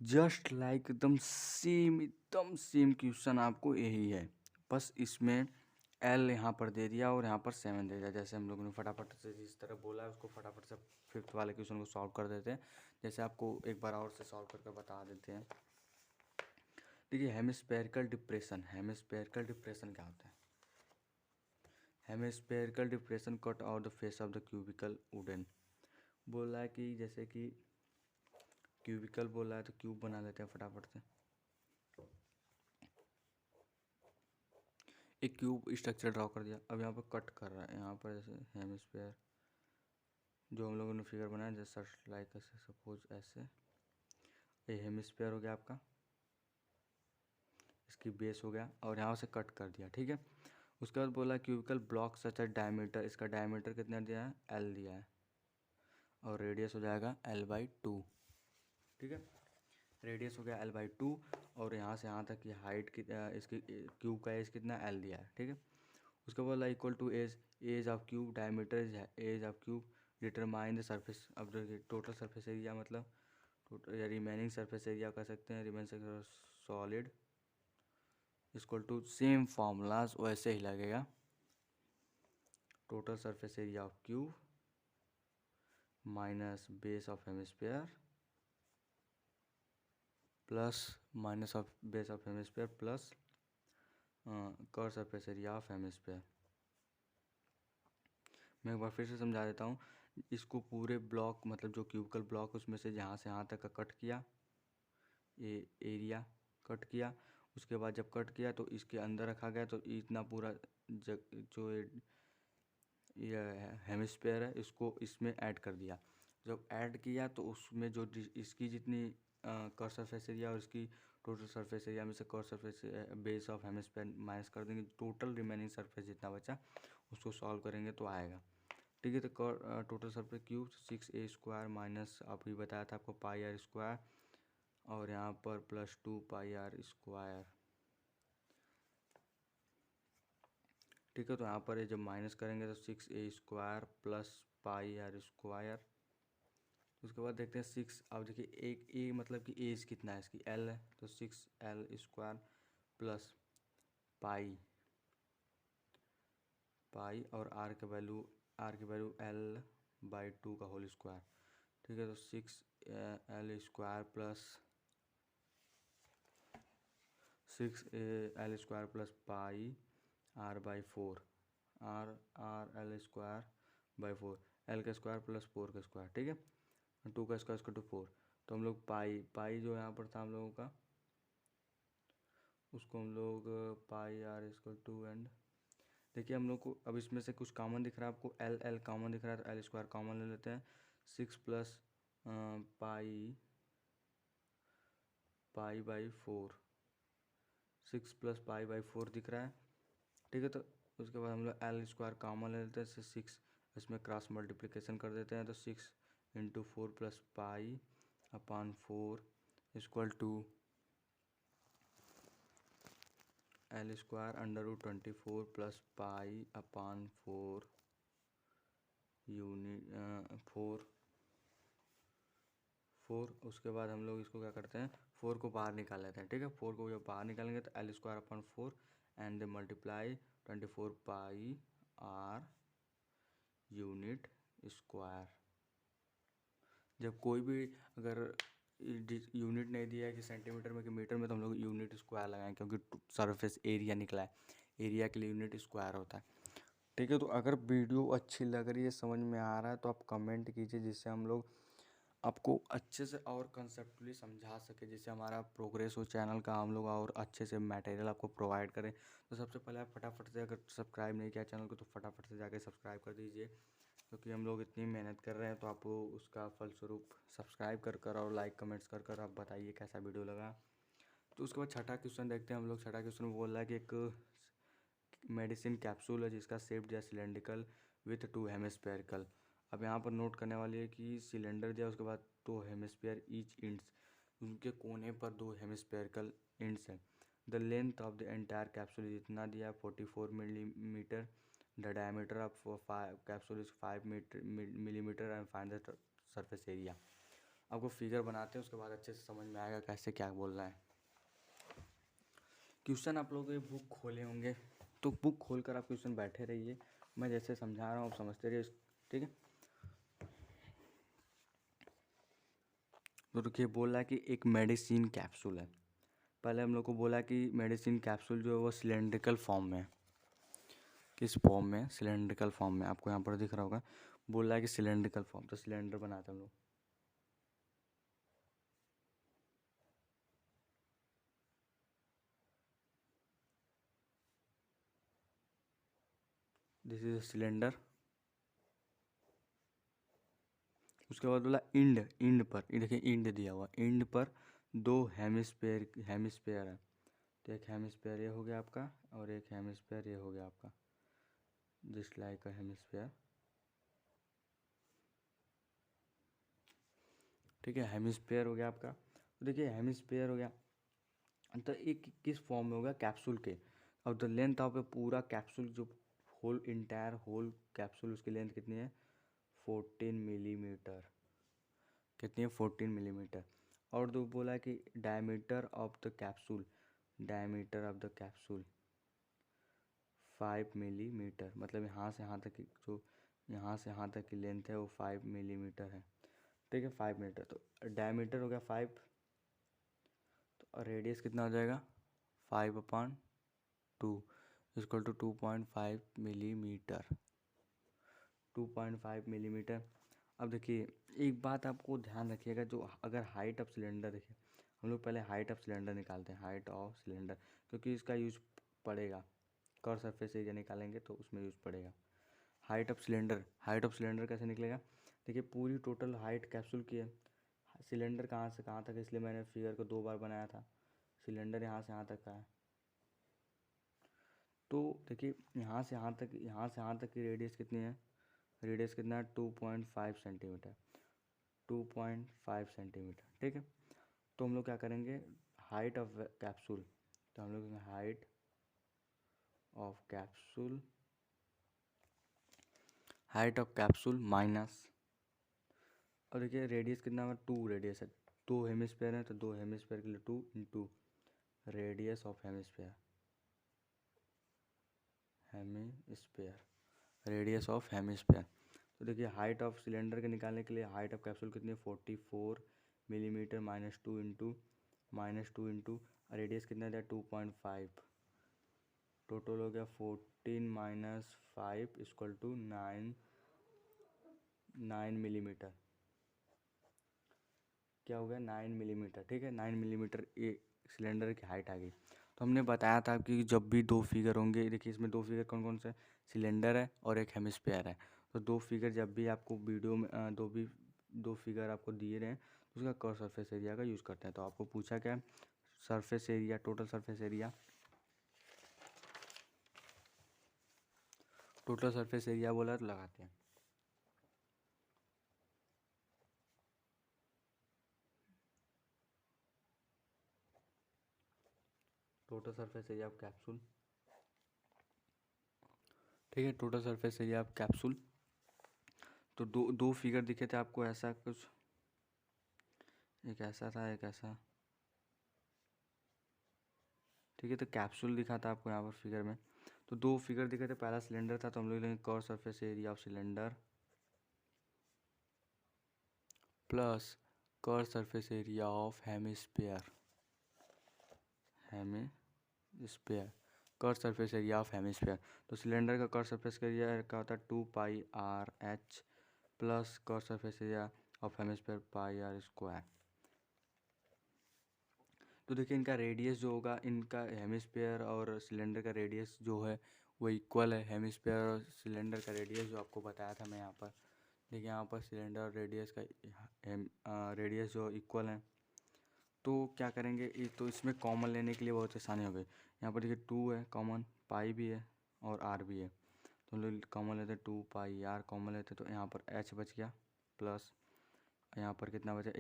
just like एकदम same question आपको यही है, बस इसमें एल यहाँ पर दे दिया और यहाँ पर 7 दे दिया। जैसे हम लोगों ने फटाफट से जिस तरह बोला है उसको फटाफट से 5th वाले क्वेश्चन को सॉल्व कर देते हैं। जैसे आपको एक बार और से सॉल्व करके बता देते हैं। देखिए हेमिस्फेरिकल डिप्रेशन, हेमिस्फेरिकल डिप्रेशन क्या होता है? Hemispherical depression cut out the face of the cubical wooden. बोला है कि जैसे कि क्यूबिकल बोला है तो क्यूब बना लेते हैं फटाफट से। एक क्यूब स्ट्रक्चर ड्रॉ कर दिया, अब यहाँ पर कट कर रहा है, यहाँ पर जैसे हेमिस्फेयर जो हम लोगों ने फिगर बनाया जैसे लाइक ऐसे सपोज ऐसे, ये हेमिस्फेयर हो गया आपका, इसकी बेस हो गया और यहाँ से कट कर दिया। ठीक है, उसके बाद बोला क्यूबिकल ब्लॉक सच है डायमीटर, इसका डायमीटर कितना दिया है एल दिया है और रेडियस हो जाएगा L/2। ठीक है, रेडियस हो गया L/2 और यहाँ से यहाँ तक की हाइट की इसकी क्यूब का एज कितना एल दिया है। ठीक है, उसके बोला equal to edge of cube, diameter is edge of cube, determine the surface. अब टोटल सरफेस एरिया मतलब टोटल या रिमेनिंग सरफेस एरिया कह सकते हैं, remaining solid equal to same formulas वैसे ही लगेगा, total surface area of cube minus base of hemisphere plus minus of base of hemisphere plus curve surface area of hemisphere. मैं एक बार फिर से समझा देता हूँ। इसको पूरे ब्लॉक मतलब जो क्यूबिकल ब्लॉक उसमें से जहाँ से यहाँ तक का कट किया, ये एरिया कट किया, उसके बाद जब कट किया तो इसके अंदर रखा गया तो इतना पूरा जो ये हेमिस्फेयर है इसको इसमें ऐड कर दिया। जब ऐड किया तो उसमें जो इसकी जितनी कर्व सरफेस एरिया और इसकी टोटल सरफेस एरिया में से curve surface base of hemisphere minus कर देंगे, टोटल रिमेनिंग सरफेस जितना बचा उसको सॉल्व करेंगे तो आएगा। ठीक है, तो total surface cube 6a² minus आप ही बताया था आपको πr² और यहाँ पर प्लस 2πr²। ठीक है, तो यहाँ पर जब माइनस करेंगे तो 6a² प्लस πr² उसके बाद देखते हैं 6। अब देखिए एक ए मतलब कि एज कितना है इसकी, एल है, तो 6L² प्लस पाई और आर की वैल्यू L/2 का होल स्क्वायर। ठीक है, तो 6L² plus 6L² plus pi R/4 L² L का स्क्वायर प्लस 4 का स्क्वायर। ठीक है, 2 का स्क्वायर इसको 4। तो हम लोग पाई जो यहाँ पर था हम लोगों का, उसको हम लोग पाई R=2 एंड देखिए हम लोग को अब इसमें से कुछ कॉमन दिख रहा है आपको, L कॉमन दिख रहा है तो L² कॉमन ले लेते हैं। 6 प्लस पाई/4 6 प्लस पाई/4 दिख रहा है। ठीक है, तो उसके बाद हम लोग L² कॉमन ले लेते हैं। 6 इसमें क्रॉस मल्टीप्लिकेशन कर देते हैं, तो 6 × 4 प्लस पाई/4 इक्वल टू L² √24 प्लस पाई/4 यूनिट 4। उसके बाद हम लोग इसको क्या करते हैं, 4 को बाहर निकाल लेते हैं। ठीक है, 4 को जब बाहर निकालेंगे तो L² and multiply 24 pi R unit square. जब कोई भी अगर यूनिट नहीं दिया है कि सेंटीमीटर में कि मीटर में, तो हम लोग यूनिट स्क्वायर लगाएं, क्योंकि सरफेस एरिया निकला है, एरिया के लिए यूनिट स्क्वायर होता है। ठीक है, तो अगर वीडियो अच्छी लग रही है, समझ में आ रहा है, तो आप कमेंट कीजिए, जिससे हम लोग आपको अच्छे से और कंसेप्टली समझा सके, जिससे हमारा प्रोग्रेस हो चैनल का, हम लोग और अच्छे से मटेरियल आपको प्रोवाइड करें। तो सबसे पहले आप फटाफट से, अगर सब्सक्राइब नहीं किया चैनल को, तो फटाफट से जाके सब्सक्राइब कर दीजिए, क्योंकि हम लोग इतनी मेहनत कर रहे हैं, तो आप उसका फलस्वरूप सब्सक्राइब कर और लाइक कमेंट्स कर आप बताइए कैसा वीडियो लगा। तो उसके बाद छठा क्वेश्चन देखते हैं हम लोग। छठा क्वेश्चन बोल रहा है कि एक मेडिसिन कैप्सूल है जिसका शेप दिया सिलेंड्रिकल विथ 2 हेमिस्फेरिकल। अब यहाँ पर नोट करने वाली है कि सिलेंडर दिया, उसके बाद 2 हेमिस्फेयर ईच इंड्स, उनके कोने पर 2 हेमिस्फेरिकल इंड्स हैं। The length of the entire capsule इतना दिया 44 millimetre. The diameter of capsule is 5 millimetre and find the surface area. आपको फिगर बनाते हैं, उसके बाद अच्छे से समझ में आएगा कैसे क्या बोलना है। क्वेश्चन आप लोग ये बुक खोले होंगे, तो बुक खोलकर आप क्वेश्चन बैठे रहिए, मैं जैसे समझा रहा हूँ आप समझते रहिए। ठीक है, तो देखिए बोल रहा है कि एक मेडिसिन कैप्सूल है। पहले हम लोग को बोला कि मेडिसिन कैप्सूल जो है वो सिलेंड्रिकल फॉर्म में है। किस फॉर्म में? सिलेंड्रिकल फॉर्म में। आपको यहाँ पर दिख रहा होगा, बोल रहा है कि सिलेंड्रिकल फॉर्म, तो सिलेंडर बनाते हम लोग। This is cylinder. उसके बाद बोला इंड पर, देखिए इंड दिया हुआ, इंड पर 2 हेमिस्फेयर है। तो एक हेमिस्फेयर ये हो गया आपका, और एक हेमिस्फेयर ये हो गया आपका, जस्ट लाइक अ हेमिस्फेयर। ठीक है, हेमिस्फेयर हो गया आपका। तो देखिए हेमिस्फेयर हो गया, तो एक किस फॉर्म में होगा? कैप्सूल के। अब द लेंथ ऑफ ए पूरा कैप्सूल, जो होल इंटायर होल कैप्सूल, उसकी लेंथ कितनी है? 14 मिलीमीटर। कितनी है? 14 मिलीमीटर। और दो बोला है कि diameter of the capsule, diameter of the capsule 5 millimetre, मतलब यहाँ से यहाँ तक की, जो यहाँ से यहाँ तक की लेंथ है वो 5 मिलीमीटर है। ठीक है, 5 मीटर। तो डायमीटर हो गया 5, तो रेडियस कितना हो जाएगा? 5/2 इक्वल टू 2.5 मिलीमीटर। 2.5 मिलीमीटर। अब देखिए एक बात आपको ध्यान रखिएगा, जो अगर हाइट ऑफ सिलेंडर, देखिए हम लोग पहले हाइट ऑफ सिलेंडर निकालते हैं, हाइट ऑफ सिलेंडर, क्योंकि इसका यूज पड़ेगा, कर्व सरफेस एरिया निकालेंगे तो उसमें यूज पड़ेगा। हाइट ऑफ सिलेंडर कैसे निकलेगा? देखिए पूरी टोटल हाइट कैप्सूल की है, सिलेंडर कहाँ से कहाँ तक, इसलिए मैंने फिगर को 2 बार बनाया था। सिलेंडर यहाँ से यहाँ तक का है, तो देखिए यहाँ से यहाँ तक की रेडियस कितनी है? रेडियस कितना है? 2.5 सेंटीमीटर। 2.5 सेंटीमीटर। ठीक है, तो हम लोग क्या करेंगे? हाइट ऑफ कैप्सूल, तो हम लोग हाइट ऑफ कैप्सूल माइनस और देखिए रेडियस कितना है, 2 रेडियस है, 2 हेमिस्फेयर है तो 2 हेमिस्फेयर के लिए 2 into radius of hemisphere, radius of hemisphere. तो देखिए हाइट ऑफ सिलेंडर के निकालने के लिए हाइट ऑफ कैप्सूल कितनी है, 44 मिलीमीटर -2 इंटू रेडियस कितना दिया, 2.5, टोटल हो गया 14 - 5 = 9 मिलीमीटर। क्या हो गया, 9 मिलीमीटर। ठीक है, 9 मिलीमीटर ये सिलेंडर की हाइट आ गई। तो हमने बताया था कि जब भी दो फिगर होंगे, देखिए इसमें दो फिगर कौन कौन से, सिलेंडर है और एक हेमिस्फेयर है। तो दो फिगर जब भी आपको वीडियो में दो फिगर आपको दिए रहे हैं तो उसका कर्व सरफेस एरिया का यूज़ करते हैं। तो आपको पूछा क्या, surface area, total surface area, total surface area बोला तो लगाते हैं। Total surface area of capsule, ठीक है, total surface area of capsule. तो दो दो फिगर दिखे थे आपको, ऐसा कुछ, एक ऐसा था एक ऐसा, ठीक है। तो कैप्सूल दिखा था आपको यहाँ पर फिगर में। तो दो फिगर दिखे थे, पहला सिलेंडर था तो हम लोग लेंगे curve surface area of cylinder plus curve surface area of hemisphere, curve surface area of hemisphere. तो सिलेंडर का कर्व सरफेस एरिया क्या होता है, 2πr/h plus curve surface area of hemisphere πr²। तो देखिए इनका रेडियस जो होगा, इनका हेमिस्फेयर और सिलेंडर का रेडियस जो है वो इक्वल है। हेमिस्फेयर और सिलेंडर का रेडियस जो आपको बताया था मैं यहाँ पर, देखिए यहाँ पर सिलेंडर और रेडियस का रेडियस जो इक्वल है। तो क्या करेंगे, तो इसमें कॉमन लेने के लिए बहुत आसानी हो गई। यहाँ पर देखिए 2 है कॉमन, पाई भी है और आर भी है, तो हम लोग कॉमन लेते हैं 2πr कॉमन लेते तो यहाँ पर h बच गया, प्लस यहाँ पर कितना बचा,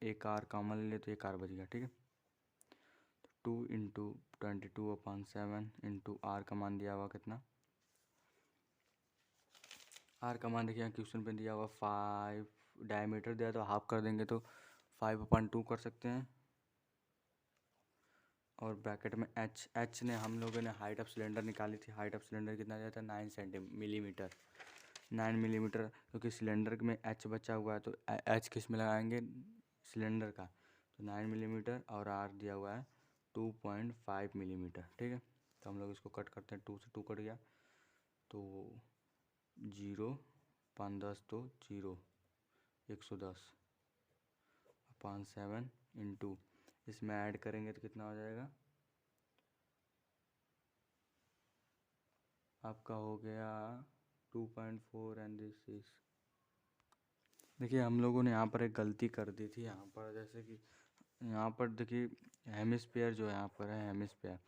एक आर कॉमन ले तो एक आर बच गया। ठीक है, 2 इंटू 22/7 इंटू आर का मान दिया हुआ कितना, आर का मान देखिए क्वेश्चन पे दिया हुआ 5, डायमीटर दिया तो हाफ कर देंगे तो 5/2 कर सकते हैं, और ब्रैकेट में एच ने हम लोगों ने हाइट ऑफ सिलेंडर निकाली थी। हाइट ऑफ सिलेंडर कितना दिया था, 9 मिलीमीटर, 9 मिलीमीटर, क्योंकि सिलेंडर में एच बचा हुआ है तो एच किस में लगाएंगे, सिलेंडर का, तो 9 मिलीमीटर और आर दिया हुआ है 2.5 मिलीमीटर। ठीक है, तो हम लोग इसको कट करते हैं, 2 से 2 कट गया तो 0, 5 10 तो 0, 110/7 इंटू इसमें ऐड करेंगे तो कितना हो जाएगा, आपका हो गया 2.4 एंड दिस इज, देखिए हम लोगों ने यहाँ पर एक गलती कर दी थी। यहाँ पर जैसे कि यहाँ पर देखिए हेमिस्फेयर जो यहाँ पर है, हेमिस्फेयर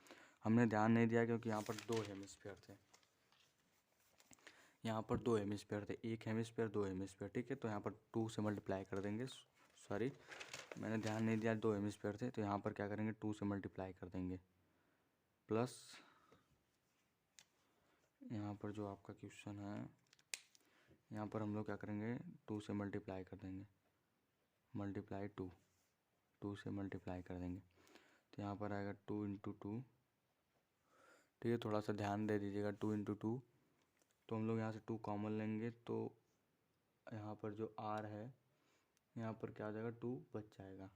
हमने ध्यान नहीं दिया क्योंकि यहाँ पर दो हेमिस्फेयर थे, यहाँ पर दो हेमिस्फेयर थे, एक हेमिस्फेयर दो हेमिस्फेयर। ठीक है, तो यहाँ पर 2 से मल्टीप्लाई कर देंगे, सॉरी मैंने ध्यान नहीं दिया, दो हेमिस्फेयर थे तो यहाँ पर क्या करेंगे 2 से मल्टीप्लाई कर देंगे, प्लस यहाँ पर जो आपका क्वेश्चन है यहाँ पर हम लोग क्या करेंगे 2 से मल्टीप्लाई कर देंगे, मल्टीप्लाई 2 से मल्टीप्लाई कर देंगे तो यहाँ पर आएगा 2 इंटू 2। ठीक है, थोड़ा सा ध्यान दे दीजिएगा, 2 इंटू 2, तो हम लोग यहाँ से 2 कॉमन लेंगे तो यहाँ पर जो r है यहाँ पर क्या हो जाएगा, 2 बच जाएगा,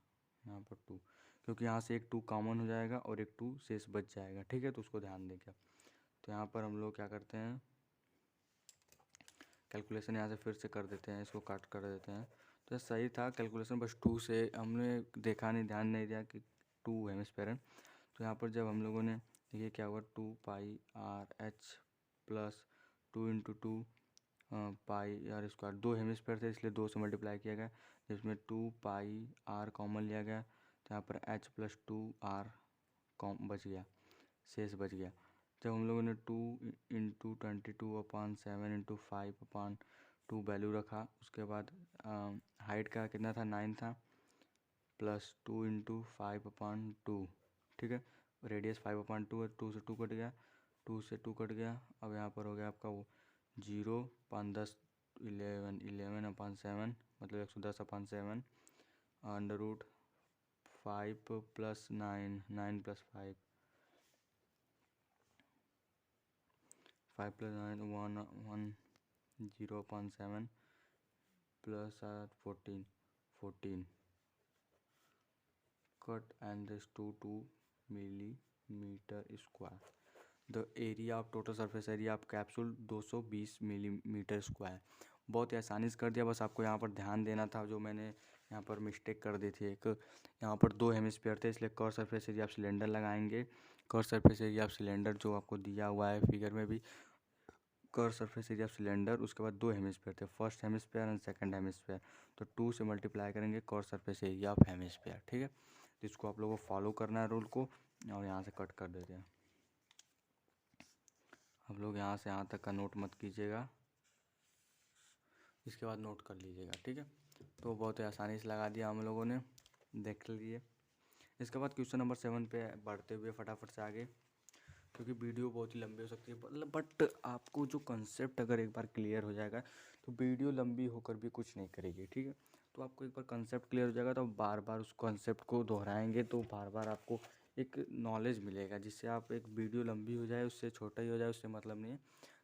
यहाँ पर 2, क्योंकि यहाँ से एक 2 कॉमन हो जाएगा और एक 2 शेष बच जाएगा। ठीक है, तो उसको ध्यान देंगे। तो यहाँ पर हम लोग क्या करते हैं, कैलकुलेशन यहाँ से फिर से कर देते हैं, इसको काट कर देते हैं। तो सही था कैलकुलेशन, बस 2 से हमने देखा नहीं, ध्यान नहीं दिया कि 2 हेमिस्फेयर है। तो यहाँ पर जब हम लोगों ने देखिए क्या हुआ, 2πr/h प्लस 2 इंटू 2 πr², दो हेमिस्फेयर थे इसलिए 2 से मल्टीप्लाई किया गया, जिसमें 2πr कॉमन लिया गया तो यहाँ पर h प्लस 2r कॉम बच गया, शेष बच गया। जब हम लोगों ने 2 इंटू 22/7 इंटू 5/2 वैल्यू रखा, उसके बाद हाइट का कितना था, 9 था, प्लस 2 इंटू 5/2। ठीक है, रेडियस 5/2 है, 2 से 2 कट गया, 2 से 2 कट गया। अब यहाँ पर हो गया आपका वो 0, 5 10 11/7 मतलब 110/7 √5 + 9, 9 + 5, 5 + 9, 110/7 plus 14, 14 cut and this 2 millimeter square. The area of total surface area of capsule 220 millimetre square. बहुत ही आसानी से कर दिया, बस आपको यहाँ पर ध्यान देना था। जो मैंने यहाँ पर मिस्टेक कर दी थी, एक यहाँ पर 2 हेमिस्फीयर थे, इसलिए curve surface area of cylinder लगाएंगे। Curve surface area of cylinder जो आपको दिया हुआ है फिगर में भी, curve surface area of cylinder, उसके बाद 2 हेमिस्फीयर थे, first hemisphere and second hemisphere. तो 2 से मल्टीप्लाई करेंगे curve surface area of hemisphere. ठीक है, तो इसको आप लोगों को फॉलो करना है रूल को, और यहाँ से कट कर देते हैं। आप लोग यहाँ से यहाँ तक का नोट मत कीजिएगा, इसके बाद नोट कर लीजिएगा। ठीक है, तो बहुत ही आसानी से लगा दिया हम लोगों ने, देख लीजिए। इसके बाद क्वेश्चन नंबर 7 पे बढ़ते हुए फटाफट से आगे, क्योंकि वीडियो बहुत ही लंबी हो सकती है, मतलब बट आपको जो कंसेप्ट अगर एक बार क्लियर हो जाएगा तो वीडियो लंबी होकर भी कुछ नहीं करेगी। ठीक है, तो आपको एक बार कंसेप्ट क्लियर हो जाएगा तो बार बार उस कंसेप्ट को दोहराएंगे तो बार बार आपको एक नॉलेज मिलेगा, जिससे आप एक वीडियो लंबी हो जाए उससे छोटा ही हो जाए उससे मतलब नहीं है,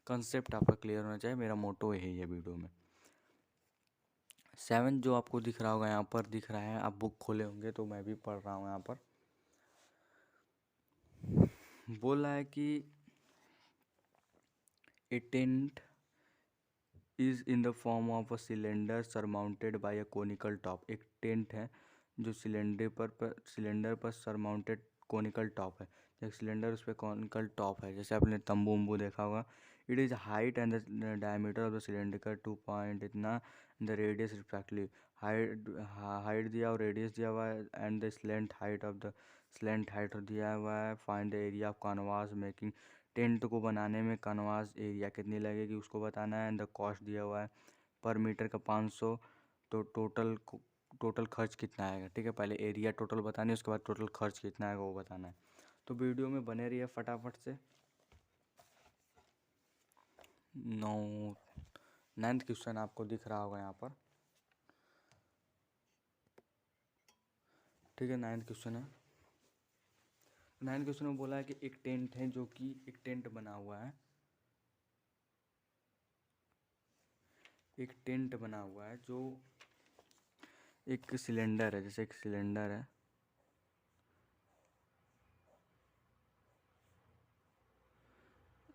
कंसेप्ट आपका क्लियर होना चाहिए। मेरा मोटो यही है वीडियो में। 7 जो आपको दिख रहा होगा, यहाँ पर दिख रहा है, आप बुक खोले होंगे तो मैं भी पढ़ रहा हूँ। यहाँ पर बोल रहा है कि a tent is in the form of a cylinder surmounted by a conical top। एक टेंट है जो सिलेंडर पर सरमाउंटेड कोनिकल टॉप है। एक सिलेंडर उस पर कोनिकल टॉप है, जैसे आपने तंबू उम्बू देखा होगा। It is height and the diameter of the cylinder 2 point इतना, द रेडियस रिस्पेक्टिवली। हाइट दिया और रेडियस दिया हुआ है, एंड द स्लेंट हाइट दिया हुआ है। Find the area of canvas making. Tent को बनाने में कैनवास एरिया कितनी लगेगी उसको बताना है, एंड द कॉस्ट दिया हुआ है पर मीटर का 500। तो टोटल खर्च कितना आएगा। ठीक है, पहले एरिया टोटल बतानी है, उसके बाद टोटल खर्च कितना आएगा वो बताना है। तो वीडियो में बने रहिए फटाफट से। 9th क्वेश्चन आपको दिख रहा होगा यहाँ पर। ठीक है, 9th क्वेश्चन है। 9th क्वेश्चन में बोला है कि एक टेंट है, जो कि एक टेंट बना हुआ है, एक टेंट बना हुआ है जो एक सिलेंडर है, जैसे एक सिलेंडर है,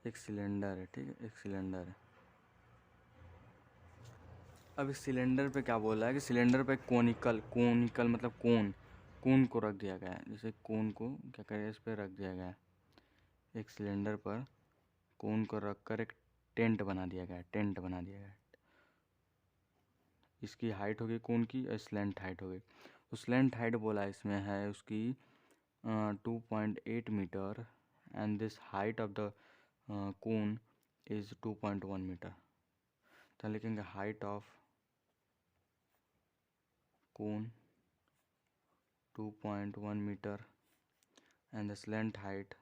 एक सिलेंडर है। ठीक है, एक सिलेंडर है। अब इस सिलेंडर पे क्या बोला है कि सिलेंडर पे कोनिकल मतलब कोन को रख दिया गया है। जैसे कोन को क्या करें, इस पे रख दिया गया है, एक सिलेंडर पर कोन को रख कर एक टेंट बना दिया गया है, टेंट बना दिया गया है। इसकी हाइट हो गई कोन की, और स्लेंट हाइट हो गई। तो स्लेंट हाइट बोला इसमें है उसकी 2.8 metre, and this height of the cone is 2.1 metre. तो लिखेंगे height of cone 2.1 metre and the slant height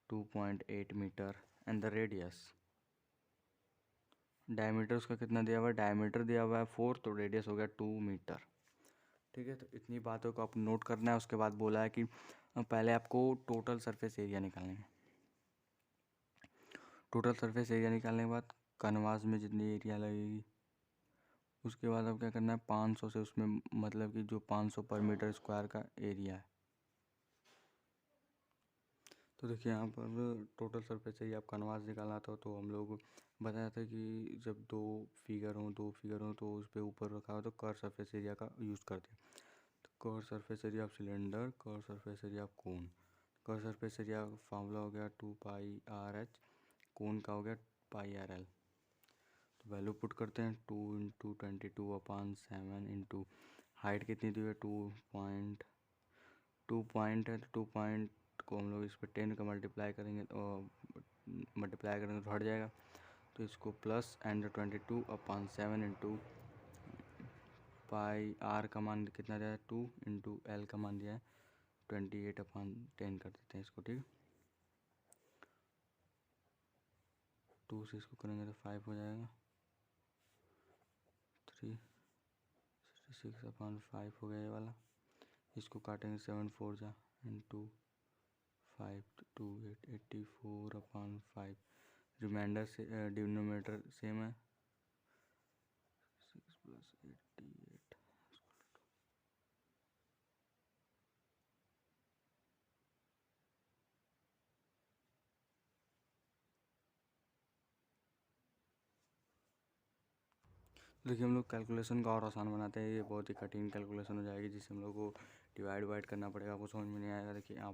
2.8 metre and the radius, diameter उसका कितना दिया हुआ है, डायमीटर दिया हुआ है 4, तो रेडियस हो गया 2 मीटर। ठीक है, तो इतनी बातों को आप नोट करना है। उसके बाद बोला है कि पहले आपको टोटल सरफेस एरिया निकालना है। टोटल सरफेस एरिया निकालने के बाद कैनवास में जितनी एरिया लगेगी, उसके बाद अब क्या करना है, 500 से उसमें मतलब कि जो 500 पर मीटर स्क्वायर का एरिया है। तो देखिए यहाँ पर टोटल सरफेस एरिया आप कैनवास निकालना था, तो हम लोग बताया था कि जब दो फिगर हों तो उस पर ऊपर रखा हो तो कर्व सरफेस एरिया का यूज़ करते हैं। तो curve surface area of cylinder, curve surface area of cone. Curve surface area का फार्मूला हो गया 2πRH, कोन का हो गया πRL। तो वैल्यू पुट करते हैं, 2 × 22/7 इंटू हाइट कितनी दी हुई है, 2 पॉइंट है, तो 2 पॉइंट को हम लोग इस पर 10 का मल्टीप्लाई करेंगे तो हट जाएगा। तो इसको प्लस एंड 22/7 इंटू πR का मान कितना दिया है, 2 इंटू L का मान दिया है 28/10 कर देते हैं इसको। ठीक, 2 से इसको करेंगे तो 5 हो जाएगा, 3 6/5 हो गया ये वाला। इसको काटेंगे 7 4 जा इंटू 5 2 8 84/5। रिमाइंडर से डिनोमिनेटर सेम है 6 + 88। देखिए हम लोग कैलकुलेशन का और आसान बनाते हैं। ये बहुत ही कठिन कैलकुलेशन हो जाएगी जिससे हम लोग को डिवाइड वाइड करना पड़ेगा, आपको समझ में नहीं आएगा। देखिए यहाँ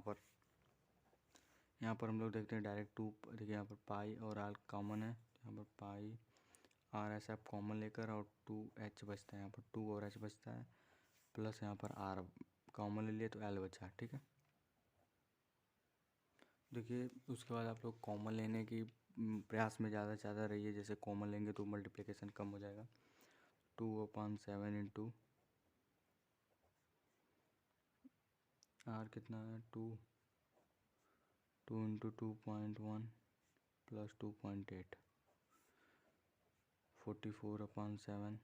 पर हम लोग देखते हैं डायरेक्ट 2। देखिए यहाँ पर पाई और आर कॉमन है, यहाँ पर पाई आर ऐसे आप कॉमन लेकर और 2h बचता है, यहाँ पर 2 और h बचता है, प्लस यहाँ पर आर कॉमन ले लिए तो एल बचा। ठीक है, देखिए उसके बाद आप लोग कॉमन लेने की प्रयास में ज़्यादा से ज़्यादा रहिए। जैसे कॉमन लेंगे तो मल्टीप्लिकेशन कम हो जाएगा। 2/7 इंटू आर कितना है 2 into 2.1 plus 2.8 44/7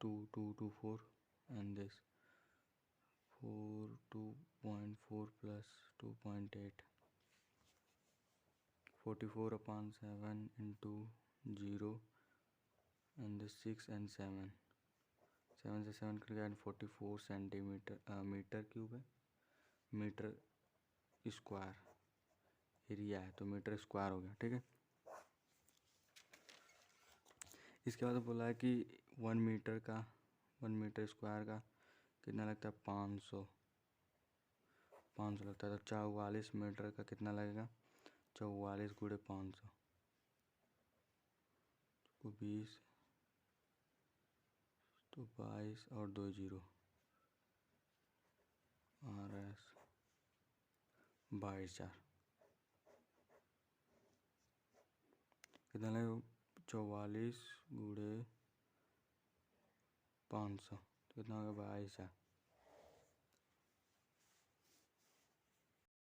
2 2 2 4 and this 2.4 plus 2.8 44/7 into 0 and this 6 and 7 से 7 कर गया 44 सेंटीमीटर मीटर क्यूब है। मीटर स्क्वायर एरिया है तो मीटर स्क्वायर हो गया। ठीक है, इसके बाद बोला है कि 1 मीटर स्क्वायर का कितना लगता है 500 लगता है। तो 44 मीटर का कितना लगेगा 44 गुणे 500 तो 20 तो 22 और 2 0 RS 22/4 कितना लगेगा 44 गुणे 500 कितना होगा 22/4।